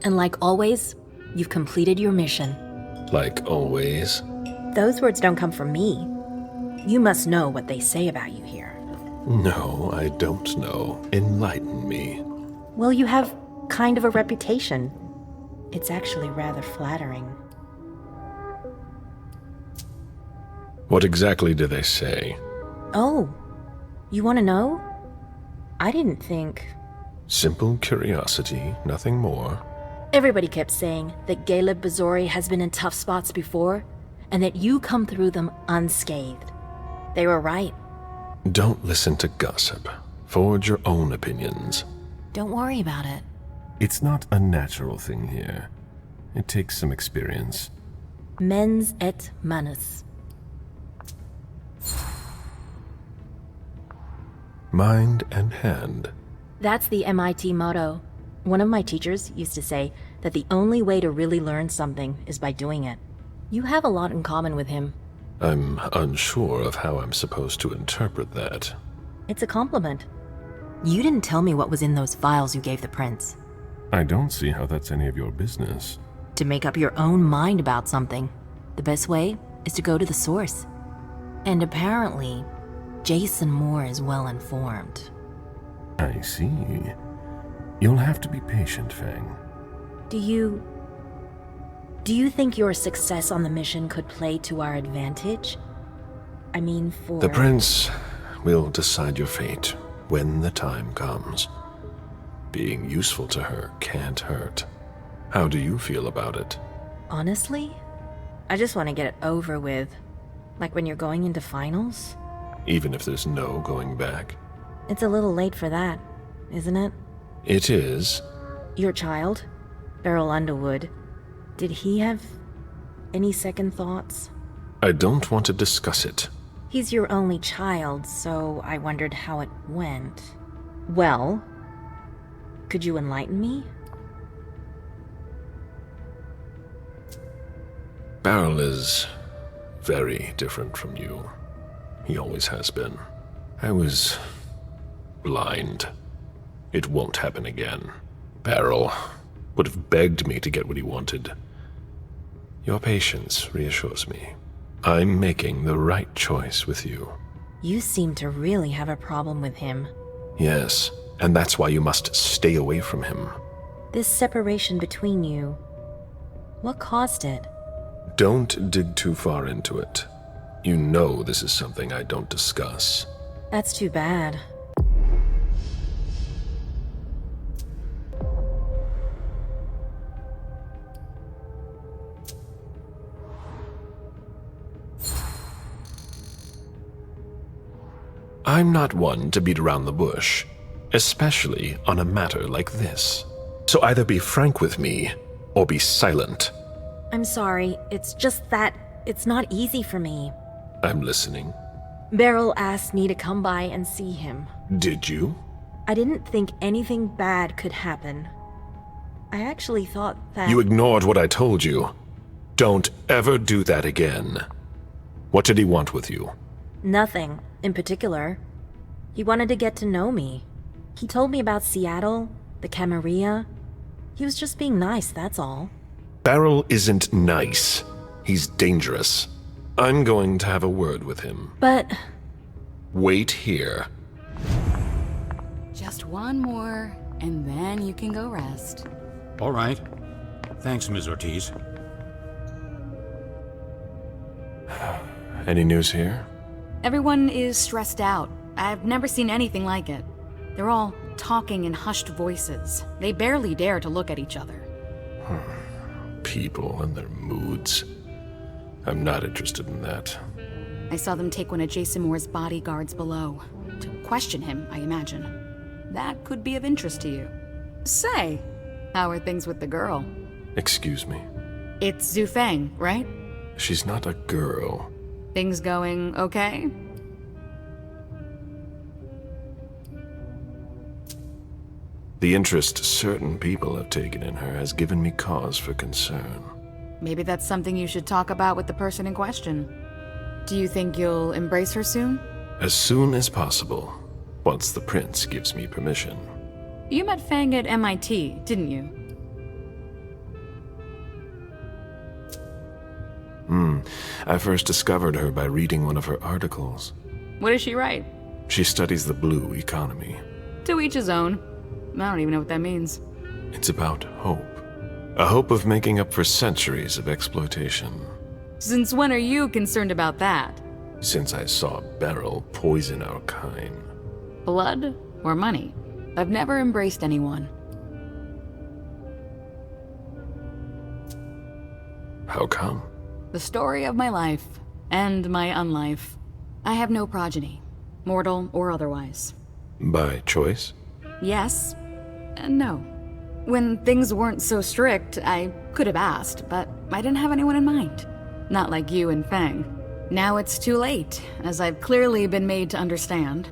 And like always, you've completed your mission. Like always? Those words don't come from me. You must know what they say about you here. No, I don't know. Enlighten me. Well, you have kind of a reputation. It's actually rather flattering. What exactly do they say? Oh, you want to know? I didn't think... Simple curiosity, nothing more. Everybody kept saying that Caleb Bazori has been in tough spots before, and that you come through them unscathed. They were right. Don't listen to gossip. Forge your own opinions. Don't worry about it. It's not a natural thing here. It takes some experience. Mens et manus. Mind and hand. That's the MIT motto. One of my teachers used to say that the only way to really learn something is by doing it. You have a lot in common with him. I'm unsure of how I'm supposed to interpret that. It's a compliment. You didn't tell me what was in those files you gave the prince. I don't see how that's any of your business. To make up your own mind about something, the best way is to go to the source. And apparently, Jason Moore is well informed. I see. You'll have to be patient, Fang. Do you think your success on the mission could play to our advantage? I mean, for... The prince will decide your fate when the time comes. Being useful to her can't hurt. How do you feel about it? Honestly, I just want to get it over with. Like when you're going into finals. Even if there's no going back? It's a little late for that, isn't it? It is. Your child, Beryl Underwood, did he have any second thoughts? I don't want to discuss it. He's your only child, so I wondered how it went. Well, could you enlighten me? Beryl is very different from you. He always has been. I was blind. It won't happen again. Beryl would have begged me to get what he wanted. Your patience reassures me. I'm making the right choice with you. You seem to really have a problem with him. Yes, and that's why you must stay away from him. This separation between you, what caused it? Don't dig too far into it. You know this is something I don't discuss. That's too bad. I'm not one to beat around the bush, especially on a matter like this. So either be frank with me, or be silent. I'm sorry, it's just that it's not easy for me. I'm listening. Beryl asked me to come by and see him. Did you? I didn't think anything bad could happen. I actually thought that... You ignored what I told you. Don't ever do that again. What did he want with you? Nothing in particular. He wanted to get to know me. He told me about Seattle, the Camarilla. He was just being nice, that's all. Beryl isn't nice. He's dangerous. I'm going to have a word with him. But... Wait here. Just one more, and then you can go rest. All right. Thanks, Ms. Ortiz. Any news here? Everyone is stressed out. I've never seen anything like it. They're all talking in hushed voices. They barely dare to look at each other. People and their moods. I'm not interested in that. I saw them take one of Jason Moore's bodyguards below. To question him, I imagine. That could be of interest to you. Say, how are things with the girl? Excuse me. It's Zhu Feng, right? She's not a girl. Things going okay? The interest certain people have taken in her has given me cause for concern. Maybe that's something you should talk about with the person in question. Do you think you'll embrace her soon? As soon as possible, once the prince gives me permission. You met Fang at MIT, didn't you? I first discovered her by reading one of her articles. What does she write? She studies the blue economy. To each his own. I don't even know what that means. It's about hope. A hope of making up for centuries of exploitation. Since when are you concerned about that? Since I saw Beryl poison our kind. Blood or money? I've never embraced anyone. How come? The story of my life, and my unlife. I have no progeny, mortal or otherwise. By choice? Yes, and no. When things weren't so strict, I could have asked, but I didn't have anyone in mind. Not like you and Feng. Now it's too late, as I've clearly been made to understand.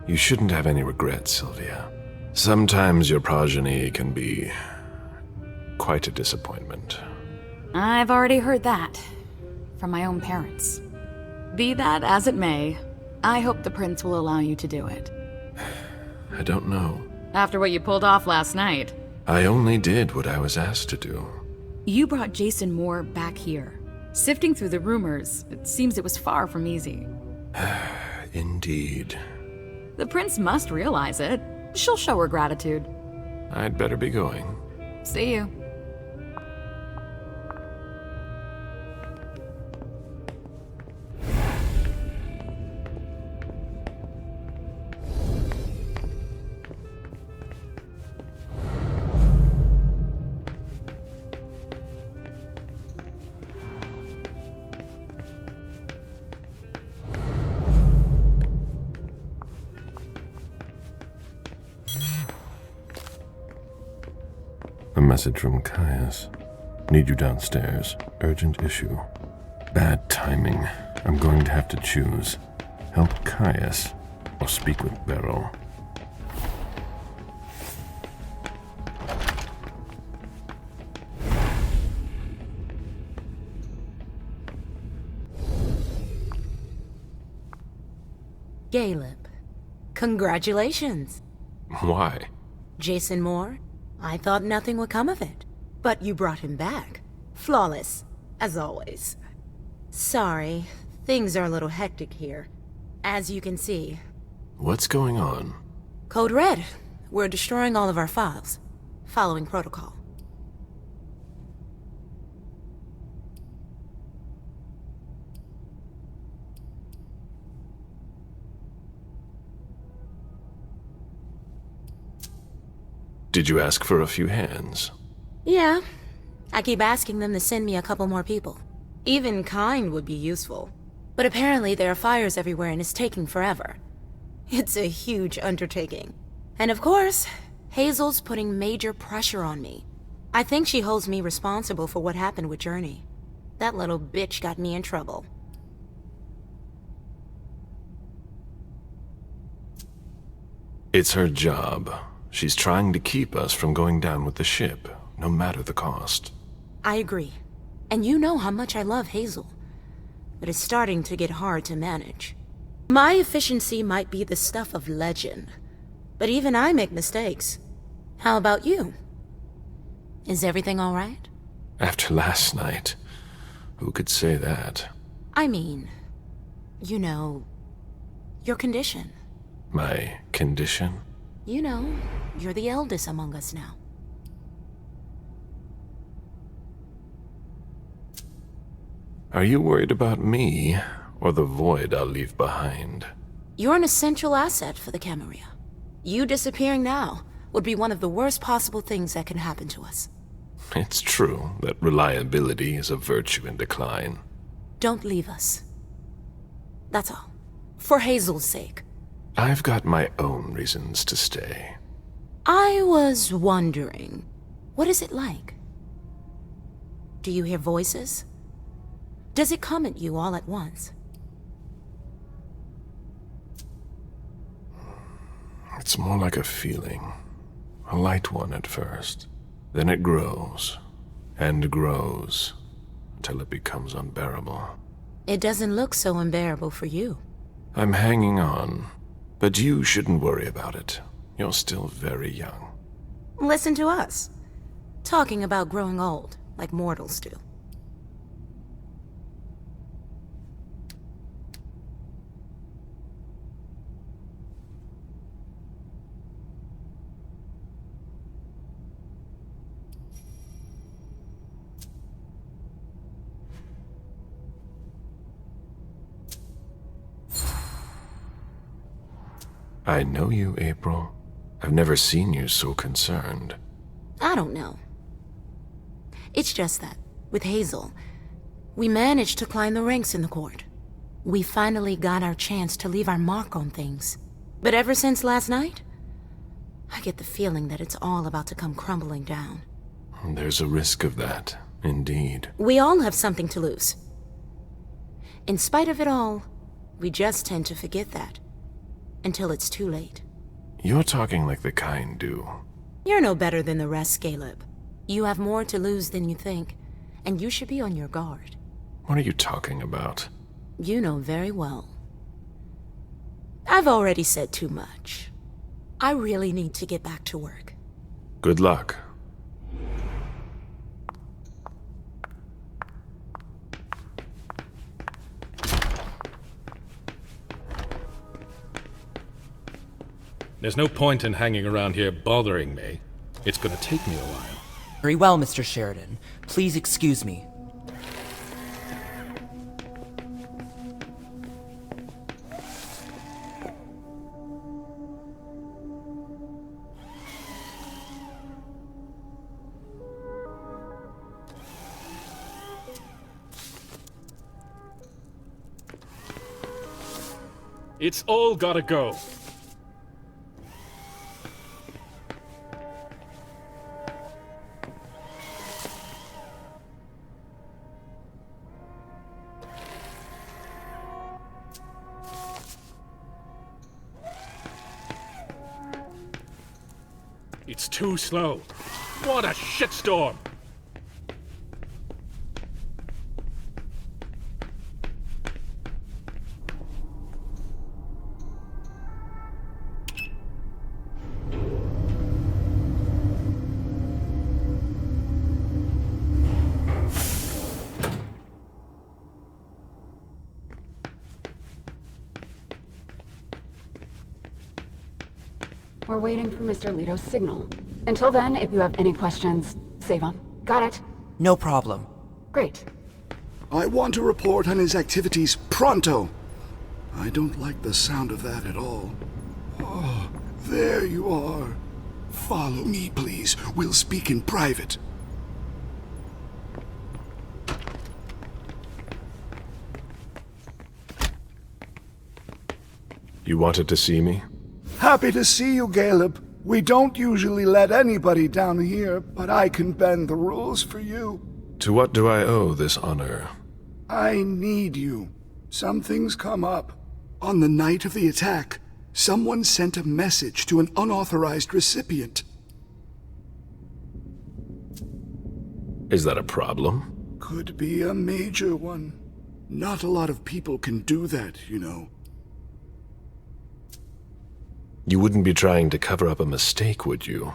You shouldn't have any regrets, Sylvia. Sometimes your progeny can be quite a disappointment. I've already heard that. From my own parents. Be that as it may, I hope the prince will allow you to do it. I don't know. After what you pulled off last night. I only did what I was asked to do. You brought Jason Moore back here. Sifting through the rumors, it seems it was far from easy. Indeed. The prince must realize it. She'll show her gratitude. I'd better be going. See you. A message from Caius. Need you downstairs. Urgent issue. Bad timing. I'm going to have to choose. Help Caius or speak with Beryl. Caleb, congratulations. Why? Jason Moore? I thought nothing would come of it. But you brought him back. Flawless, as always. Sorry, things are a little hectic here. As you can see. What's going on? Code Red. We're destroying all of our files. Following protocol. Did you ask for a few hands? Yeah. I keep asking them to send me a couple more people. Even Kind would be useful. But apparently there are fires everywhere and it's taking forever. It's a huge undertaking. And of course, Hazel's putting major pressure on me. I think she holds me responsible for what happened with Journey. That little bitch got me in trouble. It's her job. She's trying to keep us from going down with the ship, no matter the cost. I agree. And you know how much I love Hazel. But it's starting to get hard to manage. My efficiency might be the stuff of legend. But even I make mistakes. How about you? Is everything all right? After last night, who could say that? I mean, you know, your condition. My condition? You know, you're the eldest among us now. Are you worried about me, or the void I'll leave behind? You're an essential asset for the Camarilla. You disappearing now would be one of the worst possible things that can happen to us. It's true that reliability is a virtue in decline. Don't leave us. That's all. For Hazel's sake. I've got my own reasons to stay. I was wondering, what is it like? Do you hear voices? Does it come at you all at once? It's more like a feeling. A light one at first. Then it grows, and grows, until it becomes unbearable. It doesn't look so unbearable for you. I'm hanging on, but you shouldn't worry about it. You're still very young. Listen to us. Talking about growing old, like mortals do. I know you, April. I've never seen you so concerned. I don't know. It's just that, with Hazel, we managed to climb the ranks in the court. We finally got our chance to leave our mark on things. But ever since last night, I get the feeling that it's all about to come crumbling down. There's a risk of that, indeed. We all have something to lose. In spite of it all, we just tend to forget that. Until it's too late. You're talking like the kind do. You're no better than the rest, Caleb. You have more to lose than you think, and you should be on your guard. What are you talking about? You know very well. I've already said too much. I really need to get back to work. Good luck. There's no point in hanging around here bothering me. It's gonna take me a while. Very well, Mr. Sheridan. Please excuse me. It's all gotta go. It's too slow. What a shitstorm! We're waiting for Mr. Leto's signal. Until then, if you have any questions, save them. Got it? No problem. Great. I want to report on his activities pronto. I don't like the sound of that at all. Oh, there you are. Follow me, please. We'll speak in private. You wanted to see me? Happy to see you, Caleb. We don't usually let anybody down here, but I can bend the rules for you. To what do I owe this honor? I need you. Something's come up. On the night of the attack, someone sent a message to an unauthorized recipient. Is that a problem? Could be a major one. Not a lot of people can do that, you know. You wouldn't be trying to cover up a mistake, would you?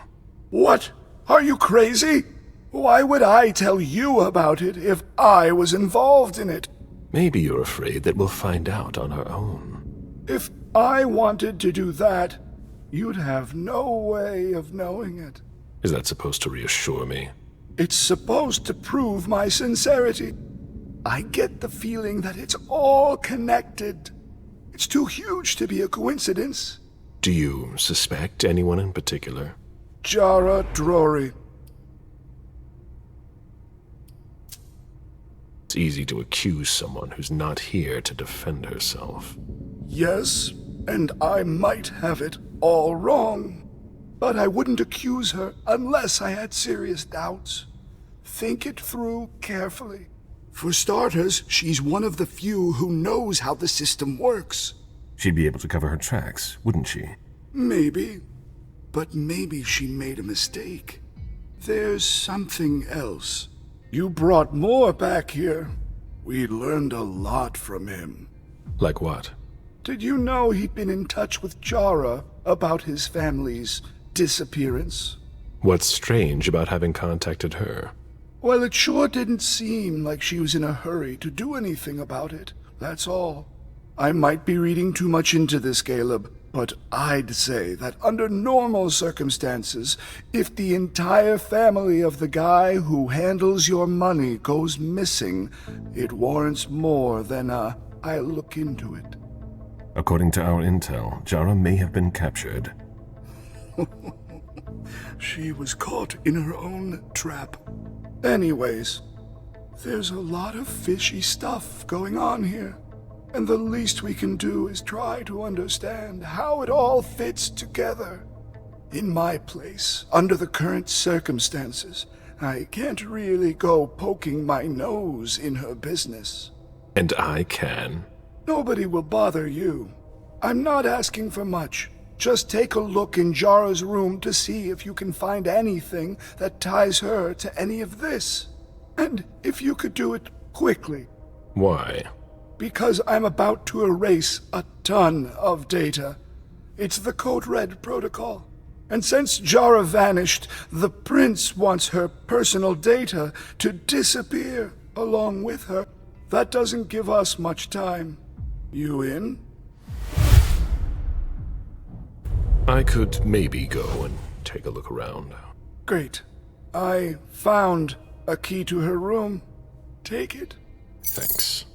What? Are you crazy? Why would I tell you about it if I was involved in it? Maybe you're afraid that we'll find out on our own. If I wanted to do that, you'd have no way of knowing it. Is that supposed to reassure me? It's supposed to prove my sincerity. I get the feeling that it's all connected. It's too huge to be a coincidence. Do you suspect anyone in particular? Jara Drory. It's easy to accuse someone who's not here to defend herself. Yes, and I might have it all wrong. But I wouldn't accuse her unless I had serious doubts. Think it through carefully. For starters, she's one of the few who knows how the system works. She'd be able to cover her tracks, wouldn't she? Maybe. But maybe she made a mistake. There's something else. You brought Moore back here. We learned a lot from him. Like what? Did you know he'd been in touch with Jara about his family's disappearance? What's strange about having contacted her? Well, it sure didn't seem like she was in a hurry to do anything about it, that's all. I might be reading too much into this, Caleb, but I'd say that under normal circumstances, if the entire family of the guy who handles your money goes missing, it warrants more than I'll look into it. According to our intel, Jara may have been captured. She was caught in her own trap. Anyways, there's a lot of fishy stuff going on here, and the least we can do is try to understand how it all fits together. In my place, under the current circumstances, I can't really go poking my nose in her business. And I can. Nobody will bother you. I'm not asking for much. Just take a look in Jara's room to see if you can find anything that ties her to any of this. And if you could do it quickly. Why? Because I'm about to erase a ton of data. It's the Code Red protocol. And since Jara vanished, the Prince wants her personal data to disappear along with her. That doesn't give us much time. You in? I could maybe go and take a look around. Great. I found a key to her room. Take it. Thanks.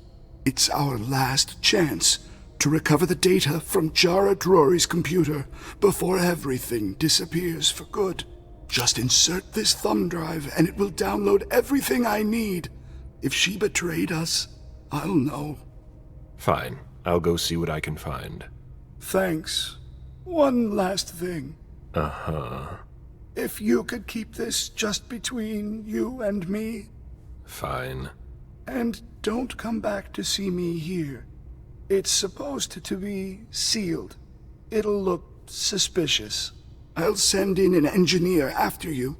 It's our last chance to recover the data from Jara Drury's computer before everything disappears for good. Just insert this thumb drive and it will download everything I need. If she betrayed us, I'll know. Fine. I'll go see what I can find. Thanks. One last thing. Uh-huh. If you could keep this just between you and me. Fine. And don't come back to see me here. It's supposed to be sealed. It'll look suspicious. I'll send in an engineer after you.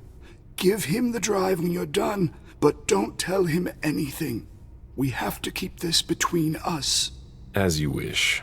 Give him the drive when you're done, but don't tell him anything. We have to keep this between us. As you wish.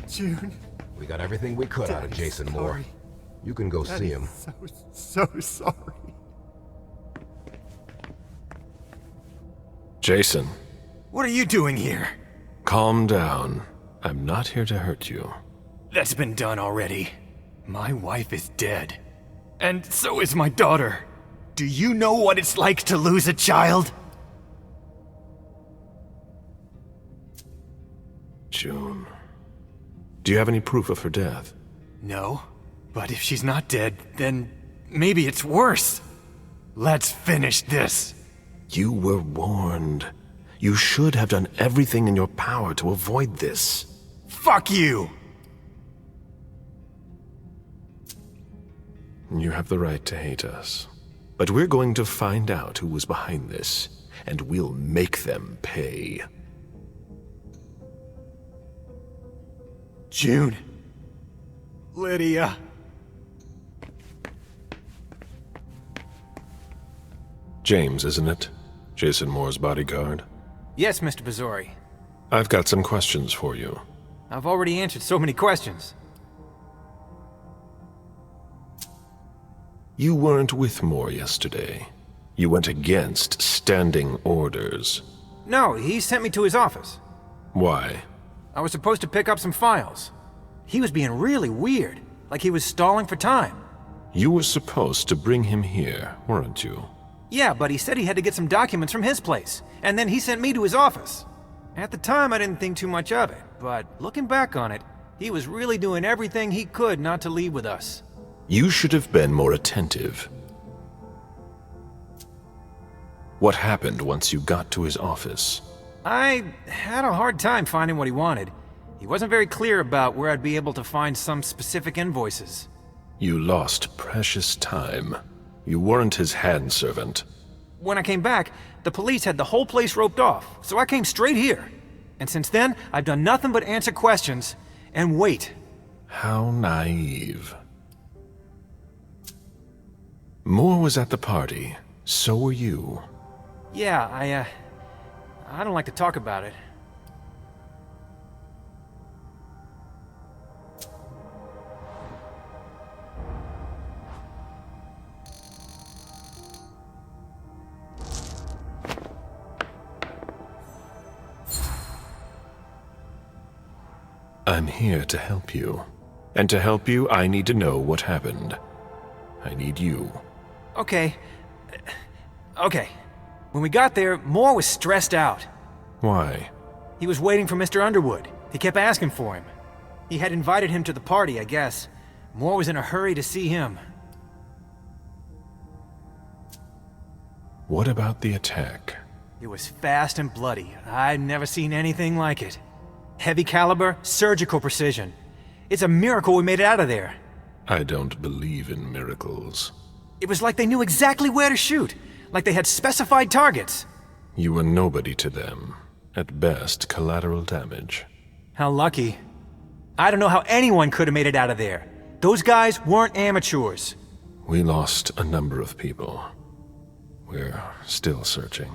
June. We got everything we could out of Jason Moore. You can go see him. So sorry. Jason. What are you doing here? Calm down. I'm not here to hurt you. That's been done already. My wife is dead. And so is my daughter. Do you know what it's like to lose a child? June. Do you have any proof of her death? No. But if she's not dead, then maybe it's worse. Let's finish this. You were warned. You should have done everything in your power to avoid this. Fuck you! You have the right to hate us. But we're going to find out who was behind this, and we'll make them pay. June. Lydia. James, isn't it? Jason Moore's bodyguard. Yes, Mr. Bazori. I've got some questions for you. I've already answered so many questions. You weren't with Moore yesterday. You went against standing orders. No, he sent me to his office. Why? I was supposed to pick up some files. He was being really weird, like he was stalling for time. You were supposed to bring him here, weren't you? Yeah, but he said he had to get some documents from his place, and then he sent me to his office. At the time, I didn't think too much of it, but looking back on it, he was really doing everything he could not to leave with us. You should have been more attentive. What happened once you got to his office? I had a hard time finding what he wanted. He wasn't very clear about where I'd be able to find some specific invoices. You lost precious time. You weren't his handservant. When I came back, the police had the whole place roped off, so I came straight here. And since then, I've done nothing but answer questions and wait. How naive. Moore was at the party. So were you. Yeah, I don't like to talk about it. I'm here to help you. And to help you, I need to know what happened. I need you. Okay. When we got there, Moore was stressed out. Why? He was waiting for Mr. Underwood. He kept asking for him. He had invited him to the party, I guess. Moore was in a hurry to see him. What about the attack? It was fast and bloody. I'd never seen anything like it. Heavy caliber, surgical precision. It's a miracle we made it out of there. I don't believe in miracles. It was like they knew exactly where to shoot, like they had specified targets. You were nobody to them. At best, collateral damage. How lucky. I don't know how anyone could have made it out of there. Those guys weren't amateurs. We lost a number of people. We're still searching.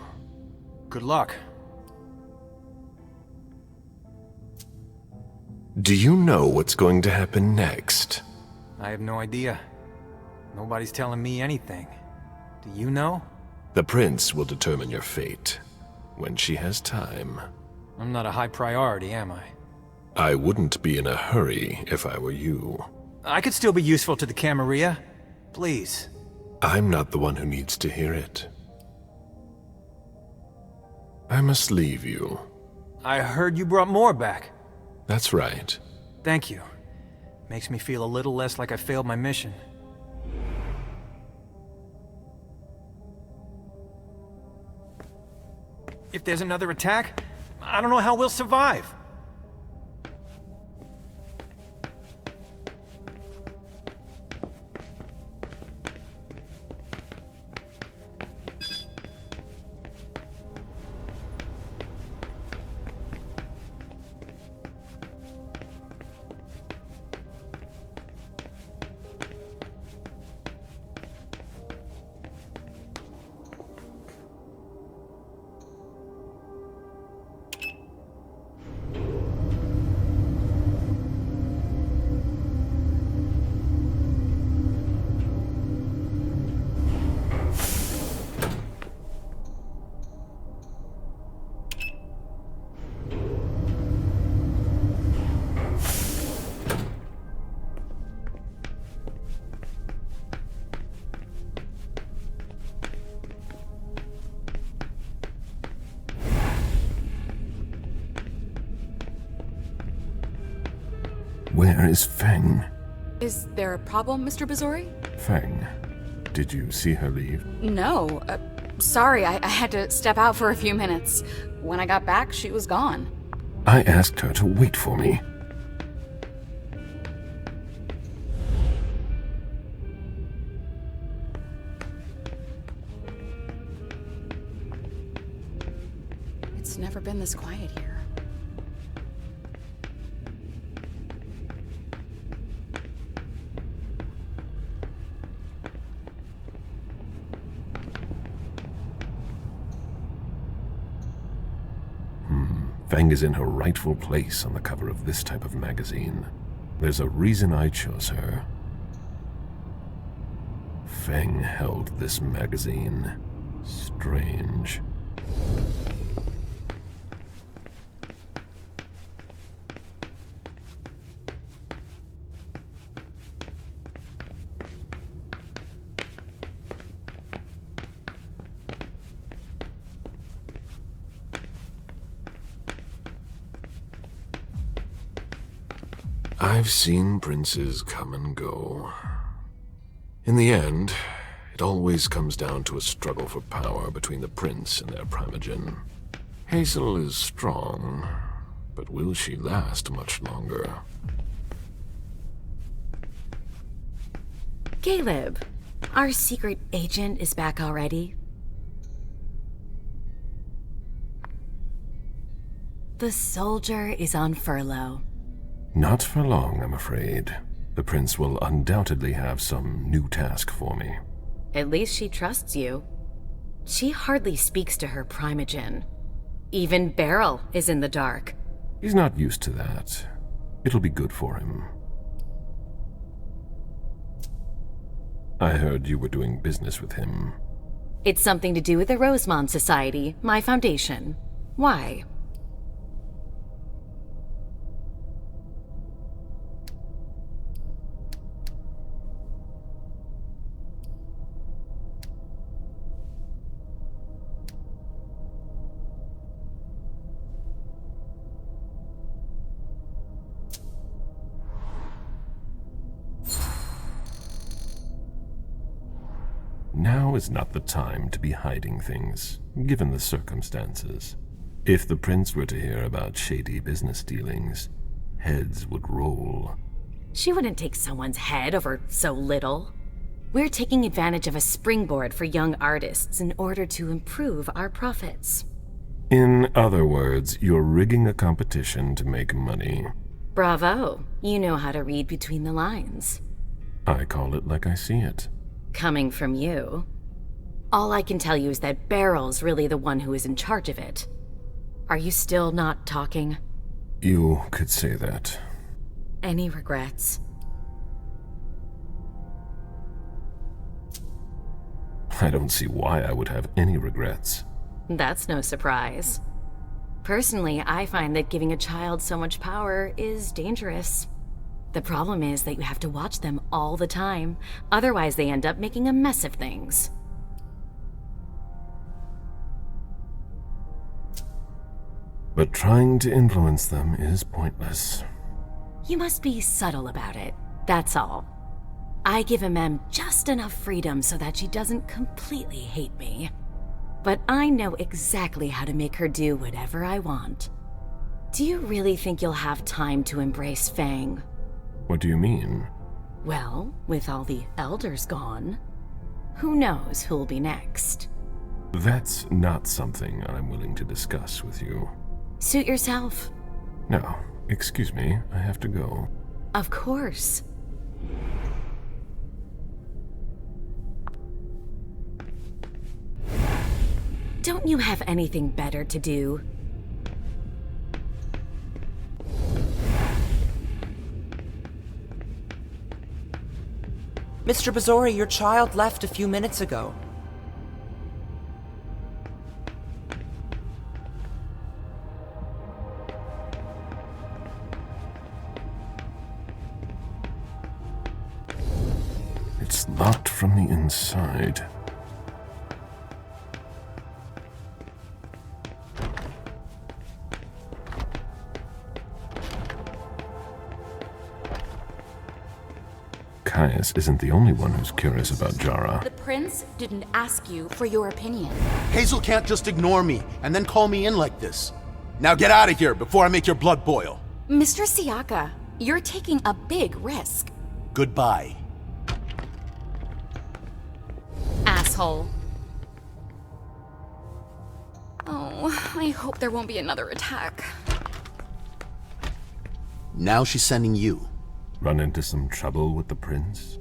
Good luck. Do you know what's going to happen next? I have no idea. Nobody's telling me anything. Do you know? The prince will determine your fate. When she has time. I'm not a high priority, am I? I wouldn't be in a hurry if I were you. I could still be useful to the Camarilla. Please. I'm not the one who needs to hear it. I must leave you. I heard you brought Moore back. That's right. Thank you. Makes me feel a little less like I failed my mission. If there's another attack, I don't know how we'll survive. Where is Feng? Is there a problem, Mr. Bizori? Feng, did you see her leave? No. Sorry, I had to step out for a few minutes. When I got back, she was gone. I asked her to wait for me. It's never been this quiet here. Feng is in her rightful place on the cover of this type of magazine. There's a reason I chose her. Feng held this magazine. Strange. I've seen princes come and go. In the end, it always comes down to a struggle for power between the prince and their primogen. Hazel is strong, but will she last much longer? Caleb, our secret agent is back already. The soldier is on furlough. Not for long, I'm afraid. The prince will undoubtedly have some new task for me. At least she trusts you. She hardly speaks to her primogen. Even Beryl is in the dark. He's not used to that. It'll be good for him. I heard you were doing business with him. It's something to do with the Rosemont Society, my foundation. Why? Now is not the time to be hiding things, given the circumstances. If the prince were to hear about shady business dealings, heads would roll. She wouldn't take someone's head over so little. We're taking advantage of a springboard for young artists in order to improve our profits. In other words, you're rigging a competition to make money. Bravo. You know how to read between the lines. I call it like I see it. Coming from you. All I can tell you is that Beryl's really the one who is in charge of it. Are you still not talking? You could say that. Any regrets? I don't see why I would have any regrets. That's no surprise. Personally, I find that giving a child so much power is dangerous. The problem is that you have to watch them all the time, otherwise they end up making a mess of things. But trying to influence them is pointless. You must be subtle about it, that's all. I give Mem just enough freedom so that she doesn't completely hate me. But I know exactly how to make her do whatever I want. Do you really think you'll have time to embrace Fang? What do you mean? Well, with all the elders gone, who knows who'll be next? That's not something I'm willing to discuss with you. Suit yourself. No, excuse me, I have to go. Of course. Don't you have anything better to do? Mr. Bazori, your child left a few minutes ago. It's locked from the inside. Caius isn't the only one who's curious about Jara. The prince didn't ask you for your opinion. Hazel can't just ignore me and then call me in like this. Now get out of here before I make your blood boil. Mr. Siaka, you're taking a big risk. Goodbye. Asshole. Oh, I hope there won't be another attack. Now she's sending you. Run into some trouble with the prince?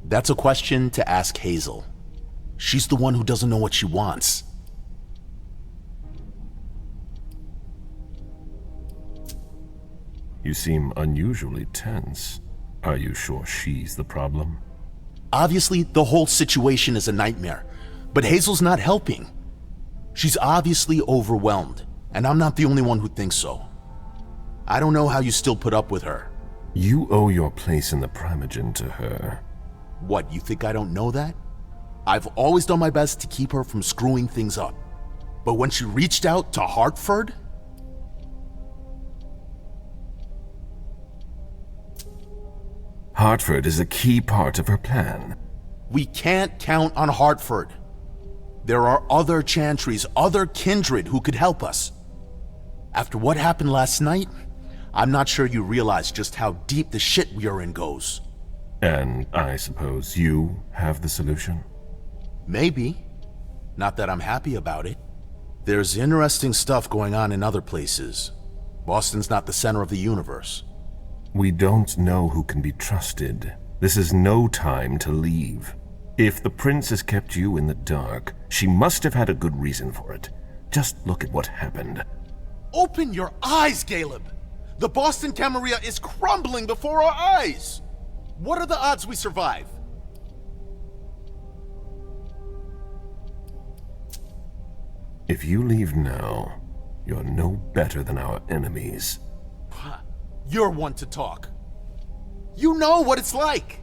That's a question to ask Hazel. She's the one who doesn't know what she wants. You seem unusually tense. Are you sure she's the problem? Obviously, the whole situation is a nightmare, but Hazel's not helping. She's obviously overwhelmed, and I'm not the only one who thinks so. I don't know how you still put up with her. You owe your place in the primogen to her. What, you think I don't know that? I've always done my best to keep her from screwing things up. But when she reached out to Hartford... Hartford is a key part of her plan. We can't count on Hartford. There are other Chantries, other kindred who could help us. After what happened last night, I'm not sure you realize just how deep the shit we are in goes. And I suppose you have the solution? Maybe. Not that I'm happy about it. There's interesting stuff going on in other places. Boston's not the center of the universe. We don't know who can be trusted. This is no time to leave. If the prince has kept you in the dark, she must have had a good reason for it. Just look at what happened. Open your eyes, Caleb! The Boston Camarilla is crumbling before our eyes! What are the odds we survive? If you leave now, you're no better than our enemies. You're one to talk. You know what it's like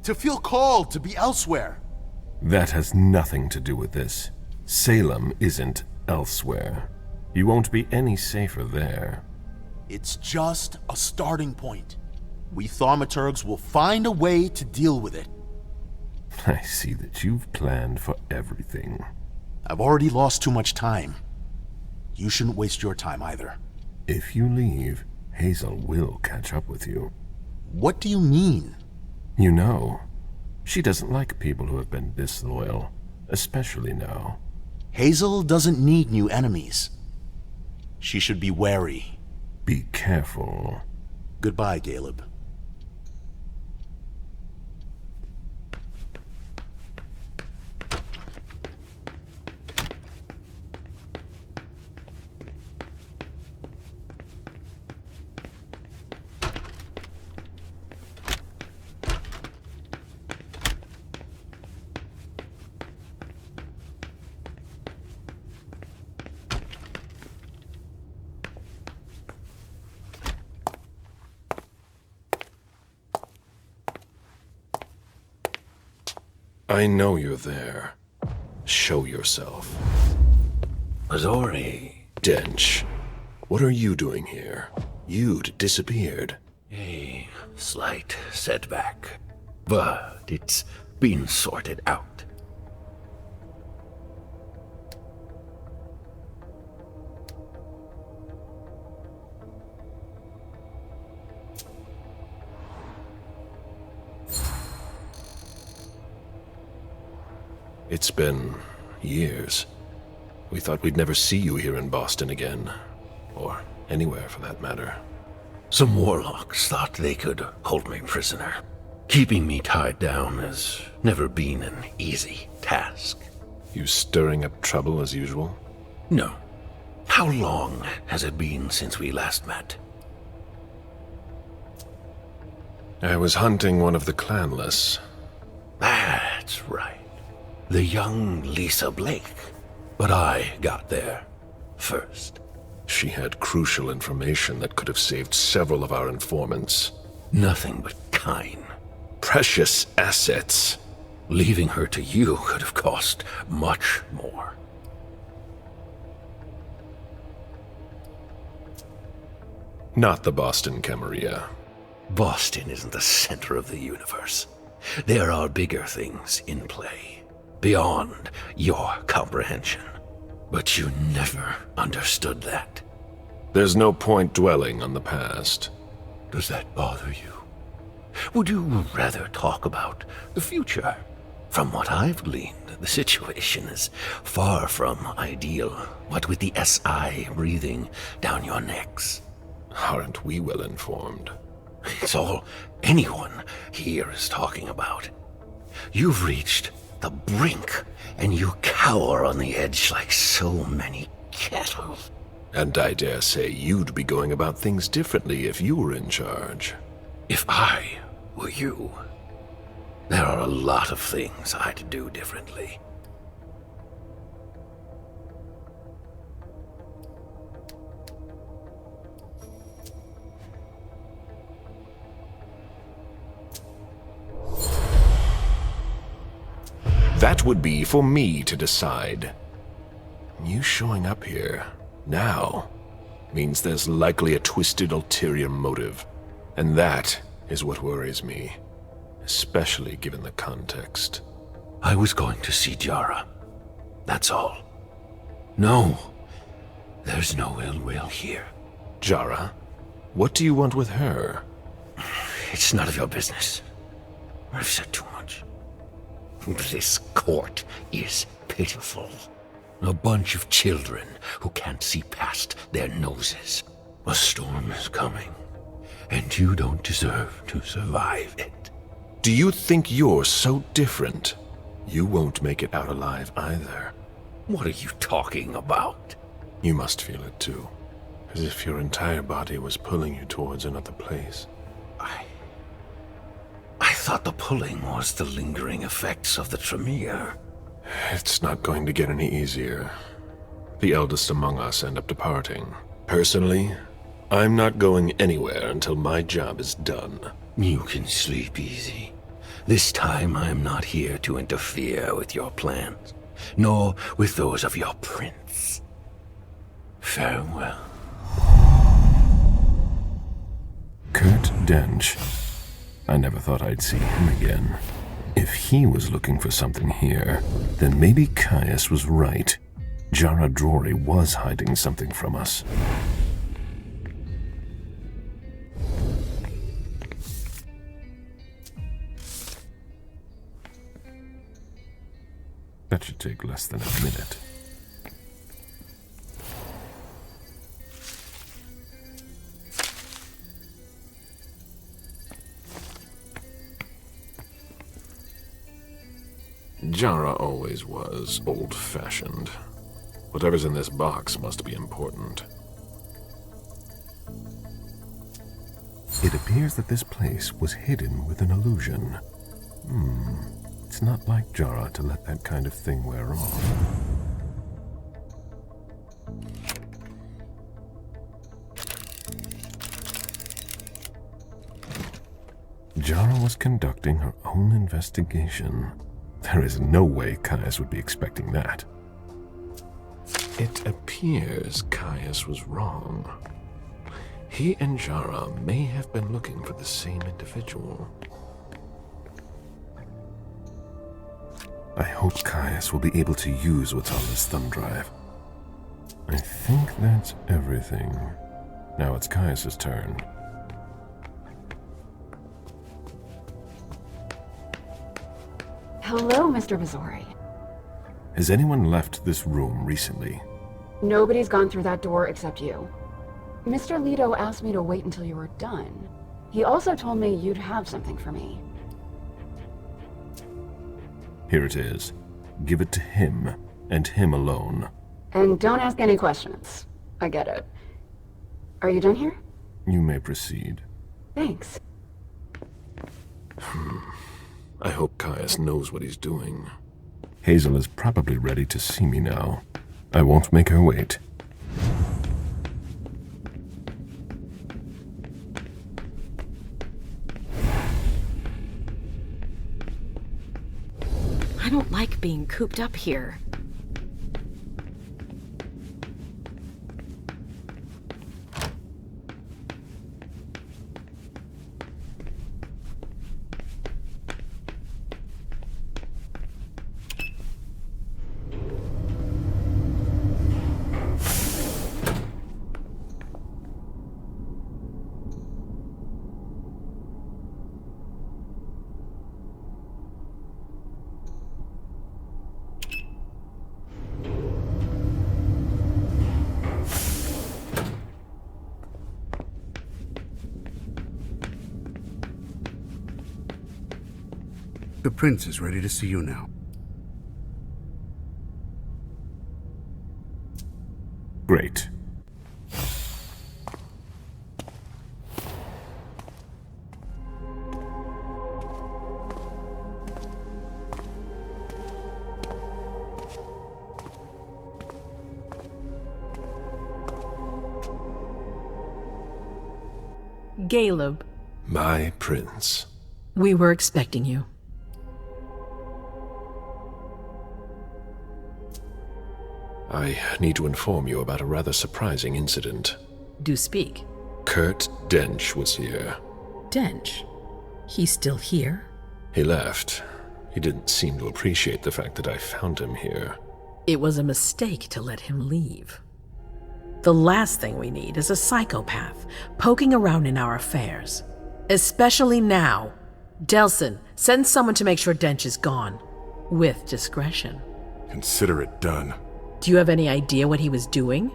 to feel called to be elsewhere. That has nothing to do with this. Salem isn't elsewhere. You won't be any safer there. It's just a starting point. We thaumaturgs will find a way to deal with it. I see that you've planned for everything. I've already lost too much time. You shouldn't waste your time either. If you leave, Hazel will catch up with you. What do you mean? You know, she doesn't like people who have been disloyal, especially now. Hazel doesn't need new enemies. She should be wary. Be careful. Goodbye, Caleb. I know you're there. Show yourself. Azori. Dench, what are you doing here? You'd disappeared. A slight setback, but it's been sorted out. It's been years. We thought we'd never see you here in Boston again. Or anywhere, for that matter. Some warlocks thought they could hold me prisoner. Keeping me tied down has never been an easy task. You stirring up trouble as usual? No. How long has it been since we last met? I was hunting one of the clanless. That's right. The young Lisa Blake. But I got there first. She had crucial information that could have saved several of our informants. Nothing but kine. Precious assets. Leaving her to you could have cost much more. Not the Boston Camarilla. Boston isn't the center of the universe. There are bigger things in play, beyond your comprehension. But you never understood that. There's no point dwelling on the past. Does that bother you? Would you rather talk about the future? From what I've gleaned, the situation is far from ideal, what with the SI breathing down your necks. Aren't we well informed? It's all anyone here is talking about. You've reached the brink, and you cower on the edge like so many cattle. And I dare say you'd be going about things differently if you were in charge. If I were you, there are a lot of things I'd do differently. That would be for me to decide. You showing up here, now, means there's likely a twisted ulterior motive. And that is what worries me. especially given the context. I was going to see Jara. That's all. No, there's no ill will here. Jara? What do you want with her? It's none of your business. I've said too much. This court is pitiful. A bunch of children who can't see past their noses. A storm is coming, and you don't deserve to survive it. Do you think you're so different? You won't make it out alive either. What are you talking about? You must feel it too. As if your entire body was pulling you towards another place. I thought the pulling was the lingering effects of the Tremere. It's not going to get any easier. The eldest among us end up departing. Personally, I'm not going anywhere until my job is done. You can sleep easy. This time I am not here to interfere with your plans, nor with those of your prince. Farewell. Kurt Dench. I never thought I'd see him again. If he was looking for something here, then maybe Caius was right. Jara Drory was hiding something from us. That should take less than a minute. Jara always was old-fashioned. Whatever's in this box must be important. It appears that this place was hidden with an illusion. It's not like Jara to let that kind of thing wear off. Jara was conducting her own investigation. There is no way Caius would be expecting that. It appears Caius was wrong. He and Jara may have been looking for the same individual. I hope Caius will be able to use what's on this thumb drive. I think that's everything. Now it's Caius's turn. Hello, Mr. Missouri. Has anyone left this room recently? Nobody's gone through that door except you. Mr. Leto asked me to wait until you were done. He also told me you'd have something for me. Here it is. Give it to him, and him alone. And don't ask any questions. I get it. Are you done here? You may proceed. Thanks. I hope Caius knows what he's doing. Hazel is probably ready to see me now. I won't make her wait. I don't like being cooped up here. The prince is ready to see you now. Great. Caleb. My prince. We were expecting you. I need to inform you about a rather surprising incident. Do speak. Kurt Dench was here. Dench? He's still here? He left. He didn't seem to appreciate the fact that I found him here. It was a mistake to let him leave. The last thing we need is a psychopath poking around in our affairs. Especially now. Delsin, send someone to make sure Dench is gone. With discretion. Consider it done. Do you have any idea what he was doing?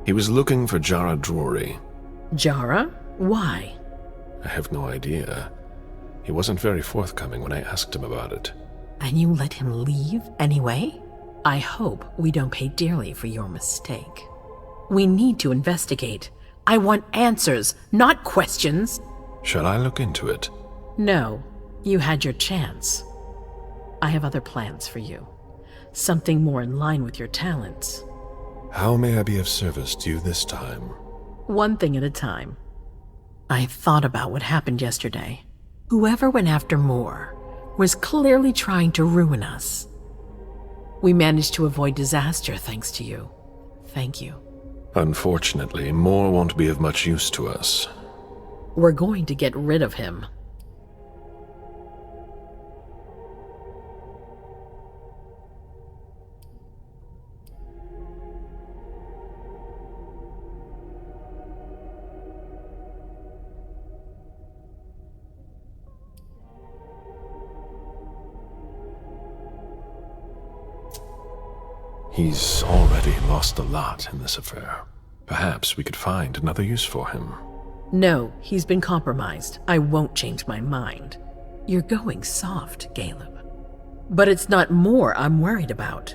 He was looking for Jara Drury. Jara? Why? I have no idea. He wasn't very forthcoming when I asked him about it. And you let him leave anyway? I hope we don't pay dearly for your mistake. We need to investigate. I want answers, not questions. Shall I look into it? No, you had your chance. I have other plans for you. Something more in line with your talents. How may I be of service to you this time? One thing at a time. I thought about what happened yesterday. Whoever went after Moore was clearly trying to ruin us. We managed to avoid disaster thanks to you. Thank you. Unfortunately, Moore won't be of much use to us. We're going to get rid of him. He's already lost a lot in this affair. Perhaps we could find another use for him. No, he's been compromised. I won't change my mind. You're going soft, Caleb. But it's not Moore I'm worried about.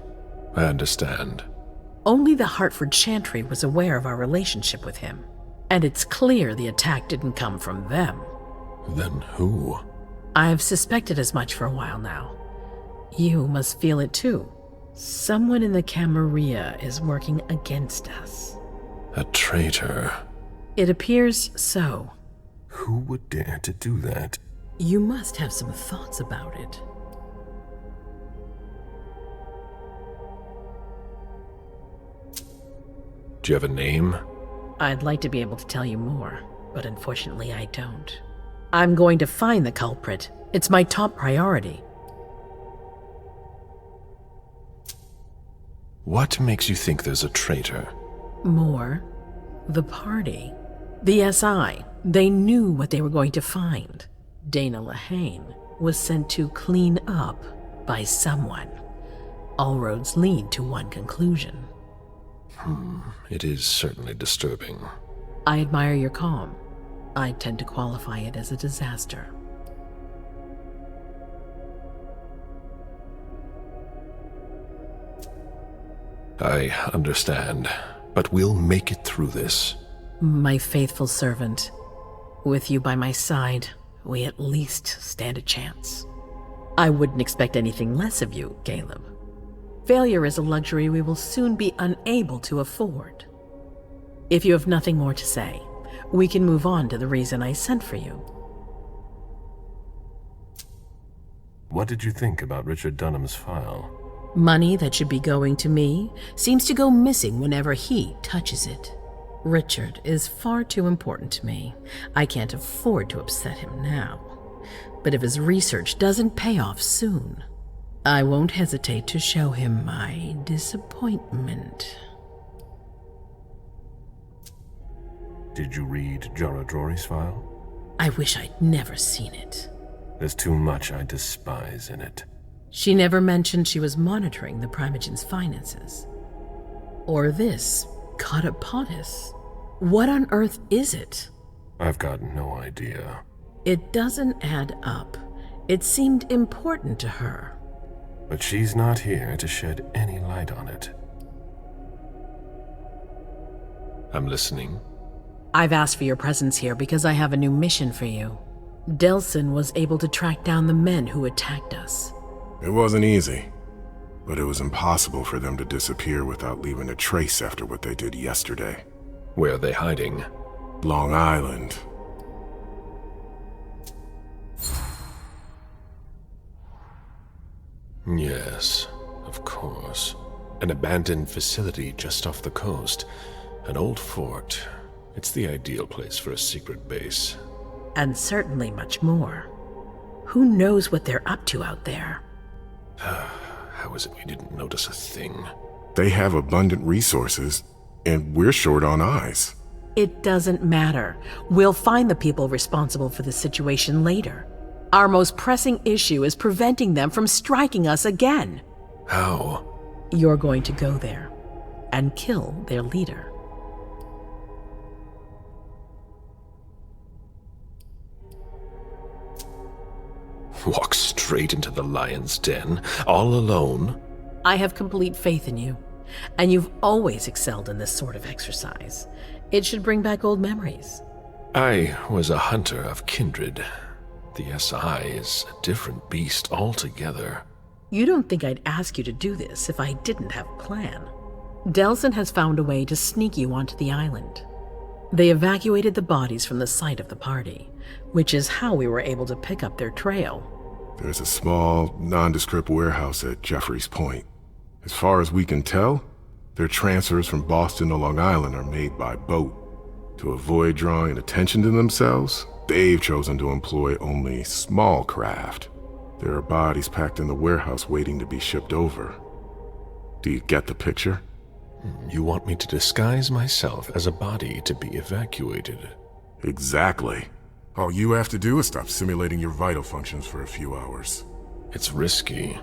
I understand. Only the Hartford Chantry was aware of our relationship with him. And it's clear the attack didn't come from them. Then who? I've suspected as much for a while now. You must feel it too. Someone in the Camarilla is working against us. A traitor. It appears so. Who would dare to do that? You must have some thoughts about it. Do you have a name? I'd like to be able to tell you more, but unfortunately I don't. I'm going to find the culprit. It's my top priority. What makes you think there's a traitor? More. The party. The SI. They knew what they were going to find. Dana Lehane was sent to clean up by someone. All roads lead to one conclusion. It is certainly disturbing. I admire your calm. I tend to qualify it as a disaster. I understand, but we'll make it through this. My faithful servant. With you by my side, we at least stand a chance. I wouldn't expect anything less of you, Caleb. Failure is a luxury we will soon be unable to afford. If you have nothing more to say, we can move on to the reason I sent for you. What did you think about Richard Dunham's file? Money that should be going to me seems to go missing whenever he touches it. Richard is far too important to me. I can't afford to upset him now. But if his research doesn't pay off soon, I won't hesitate to show him my disappointment. Did you read Jara Drury's file? I wish I'd never seen it. There's too much I despise in it. She never mentioned she was monitoring the Primogen's finances. Or this Catapotis. What on earth is it? I've got no idea. It doesn't add up. It seemed important to her. But she's not here to shed any light on it. I'm listening. I've asked for your presence here because I have a new mission for you. Delsin was able to track down the men who attacked us. It wasn't easy, but it was impossible for them to disappear without leaving a trace after what they did yesterday. Where are they hiding? Long Island. Yes, of course. An abandoned facility just off the coast. An old fort. It's the ideal place for a secret base. And certainly much more. Who knows what they're up to out there? How is it we didn't notice a thing? They have abundant resources, and we're short on eyes. It doesn't matter. We'll find the people responsible for the situation later. Our most pressing issue is preventing them from striking us again. How? You're going to go there and kill their leader. Walk straight into the lion's den, all alone? I have complete faith in you, and you've always excelled in this sort of exercise. It should bring back old memories. I was a hunter of kindred. The SI is a different beast altogether. You don't think I'd ask you to do this if I didn't have a plan. Delsin has found a way to sneak you onto the island. They evacuated the bodies from the site of the party, which is how we were able to pick up their trail. There's a small, nondescript warehouse at Jeffrey's Point. As far as we can tell, their transfers from Boston to Long Island are made by boat. To avoid drawing attention to themselves, they've chosen to employ only small craft. There are bodies packed in the warehouse waiting to be shipped over. Do you get the picture? You want me to disguise myself as a body to be evacuated? Exactly. All you have to do is stop simulating your vital functions for a few hours. It's risky.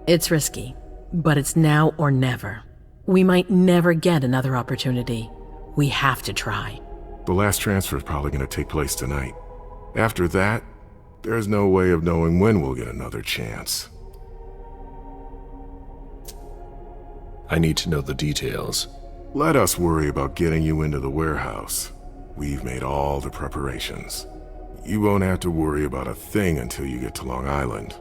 It's risky, but it's now or never. We might never get another opportunity. We have to try. The last transfer is probably going to take place tonight. After that, there's no way of knowing when we'll get another chance. I need to know the details. Let us worry about getting you into the warehouse. We've made all the preparations. You won't have to worry about a thing until you get to Long Island.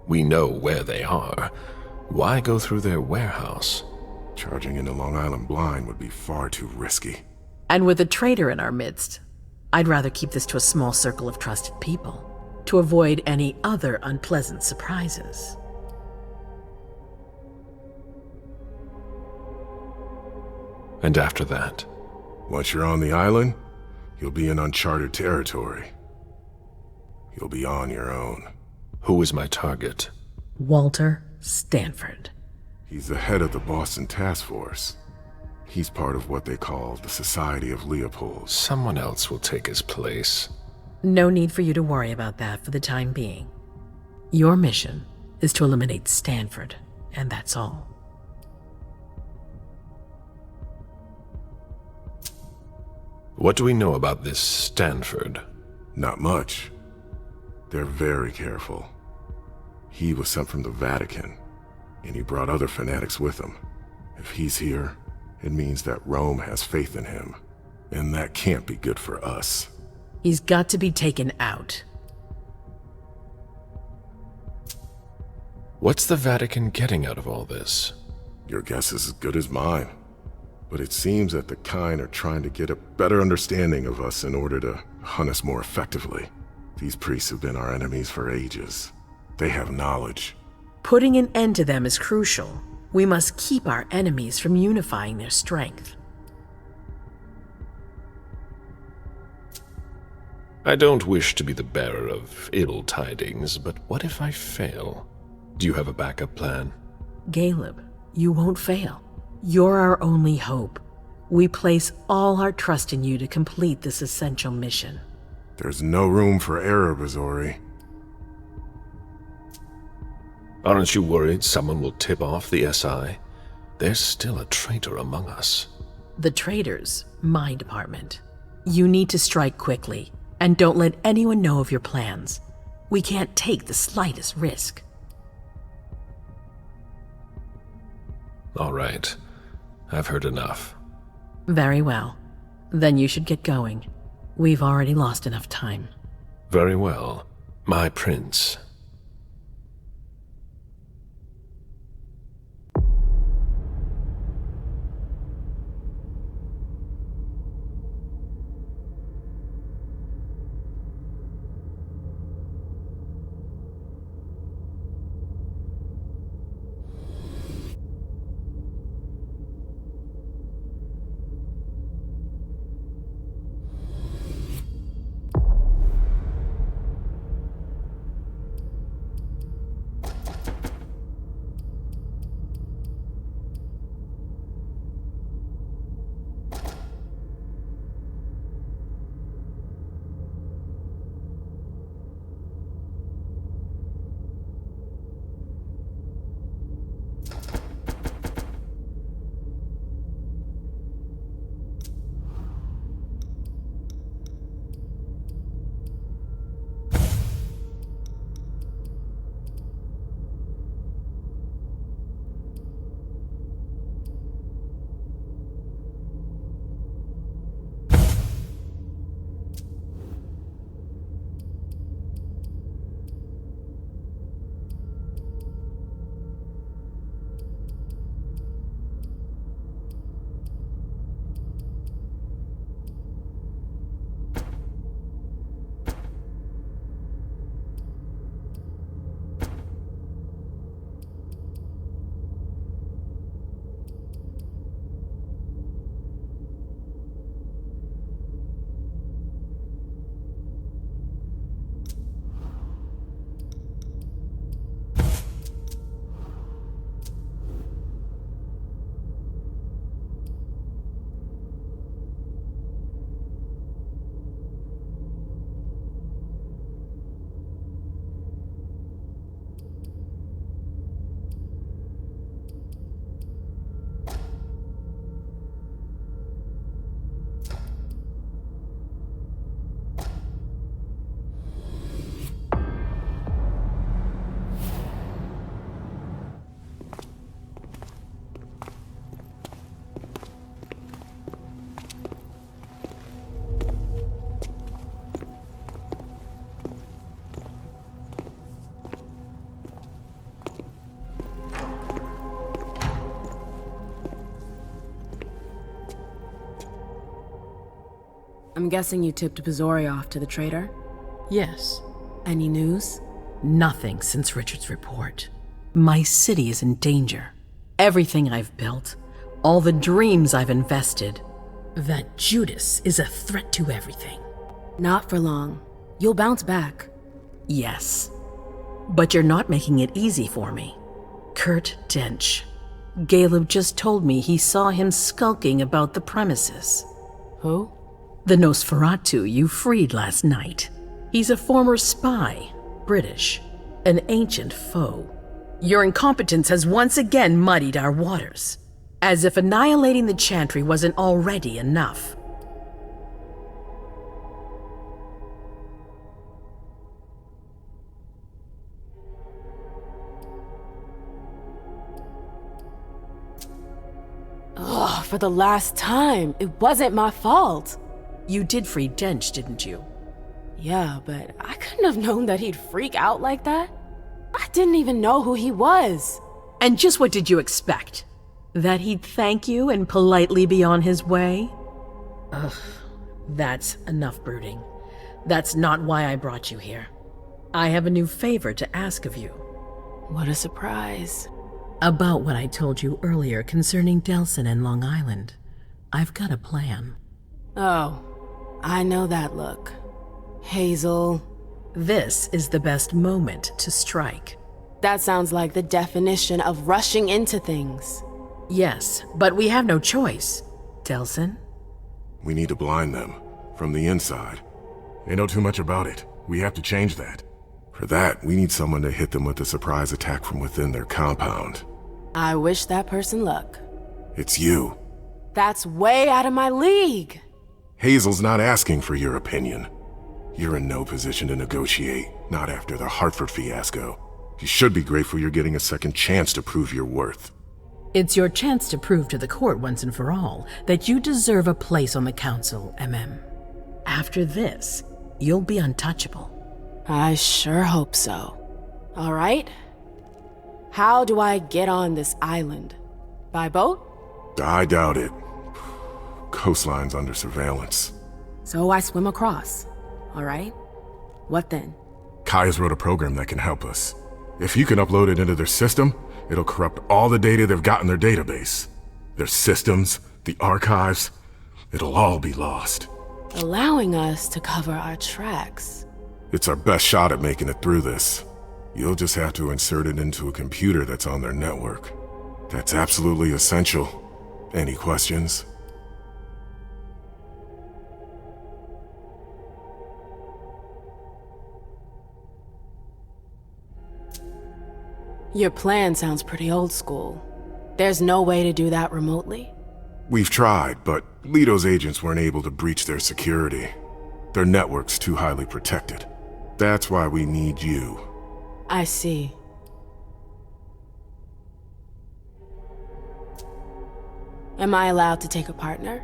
We know where they are. Why go through their warehouse? Charging into Long Island blind would be far too risky. And with a traitor in our midst, I'd rather keep this to a small circle of trusted people, to avoid any other unpleasant surprises. And after that? Once you're on the island, you'll be in uncharted territory. You'll be on your own. Who is my target? Walter Stanford. He's the head of the Boston Task Force. He's part of what they call the Society of Leopold. Someone else will take his place. No need for you to worry about that for the time being. Your mission is to eliminate Stanford, and that's all. What do we know about this Stanford? Not much. They're very careful. He was sent from the Vatican, and he brought other fanatics with him. If he's here, it means that Rome has faith in him, and that can't be good for us. He's got to be taken out. What's the Vatican getting out of all this? Your guess is as good as mine. But it seems that the kind are trying to get a better understanding of us in order to hunt us more effectively. These priests have been our enemies for ages. They have knowledge. Putting an end to them is crucial. We must keep our enemies from unifying their strength. I don't wish to be the bearer of ill tidings, but what if I fail? Do you have a backup plan? Caleb, you won't fail. You're our only hope. We place all our trust in you to complete this essential mission. There's no room for error, Bazori. Aren't you worried someone will tip off the SI? There's still a traitor among us. The traitors, my department. You need to strike quickly, and don't let anyone know of your plans. We can't take the slightest risk. All right. I've heard enough. Very well. Then you should get going. We've already lost enough time. Very well, my prince. I'm guessing you tipped Pizori off to the traitor? Yes. Any news? Nothing since Richard's report. My city is in danger. Everything I've built, all the dreams I've invested. That Judas is a threat to everything. Not for long. You'll bounce back. Yes. But you're not making it easy for me. Kurt Dench. Caleb just told me he saw him skulking about the premises. Who? The Nosferatu you freed last night. He's a former spy, British, an ancient foe. Your incompetence has once again muddied our waters, as if annihilating the Chantry wasn't already enough. Ugh, for the last time, it wasn't my fault. You did free Dench, didn't you? Yeah, but I couldn't have known that he'd freak out like that. I didn't even know who he was. And just what did you expect? That he'd thank you and politely be on his way? Ugh, that's enough brooding. That's not why I brought you here. I have a new favor to ask of you. What a surprise. About what I told you earlier concerning Delsin and Long Island. I've got a plan. Oh, I know that look. Hazel. This is the best moment to strike. That sounds like the definition of rushing into things. Yes, but we have no choice. Delsin? We need to blind them, from the inside. They know too much about it. We have to change that. For that, we need someone to hit them with a surprise attack from within their compound. I wish that person luck. It's you. That's way out of my league. Hazel's not asking for your opinion. You're in no position to negotiate, not after the Hartford fiasco. You should be grateful you're getting a second chance to prove your worth. It's your chance to prove to the court once and for all that you deserve a place on the council, MM. After this, you'll be untouchable. I sure hope so. All right. How do I get on this island? By boat? I doubt it. Coastline's under surveillance. So I swim across. All right. What then? Kaya's wrote a program that can help us. If you can upload it into their system, it'll corrupt all the data they've got in their database. Their systems, the archives, it'll all be lost. Allowing us to cover our tracks. It's our best shot at making it through this. You'll just have to insert it into a computer that's on their network. That's absolutely essential. Any questions? Your plan sounds pretty old school. There's no way to do that remotely? We've tried, but Leto's agents weren't able to breach their security. Their network's too highly protected. That's why we need you. I see. Am I allowed to take a partner?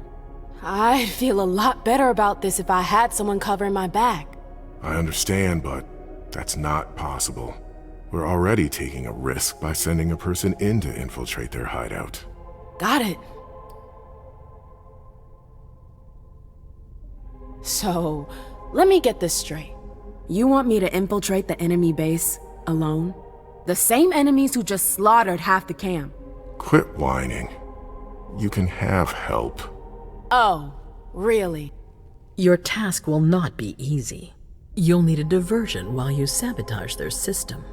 I'd feel a lot better about this if I had someone covering my back. I understand, but that's not possible. We're already taking a risk by sending a person in to infiltrate their hideout. Got it. So, let me get this straight. You want me to infiltrate the enemy base alone? The same enemies who just slaughtered half the camp. Quit whining. You can have help. Oh, really? Your task will not be easy. You'll need a diversion while you sabotage their system.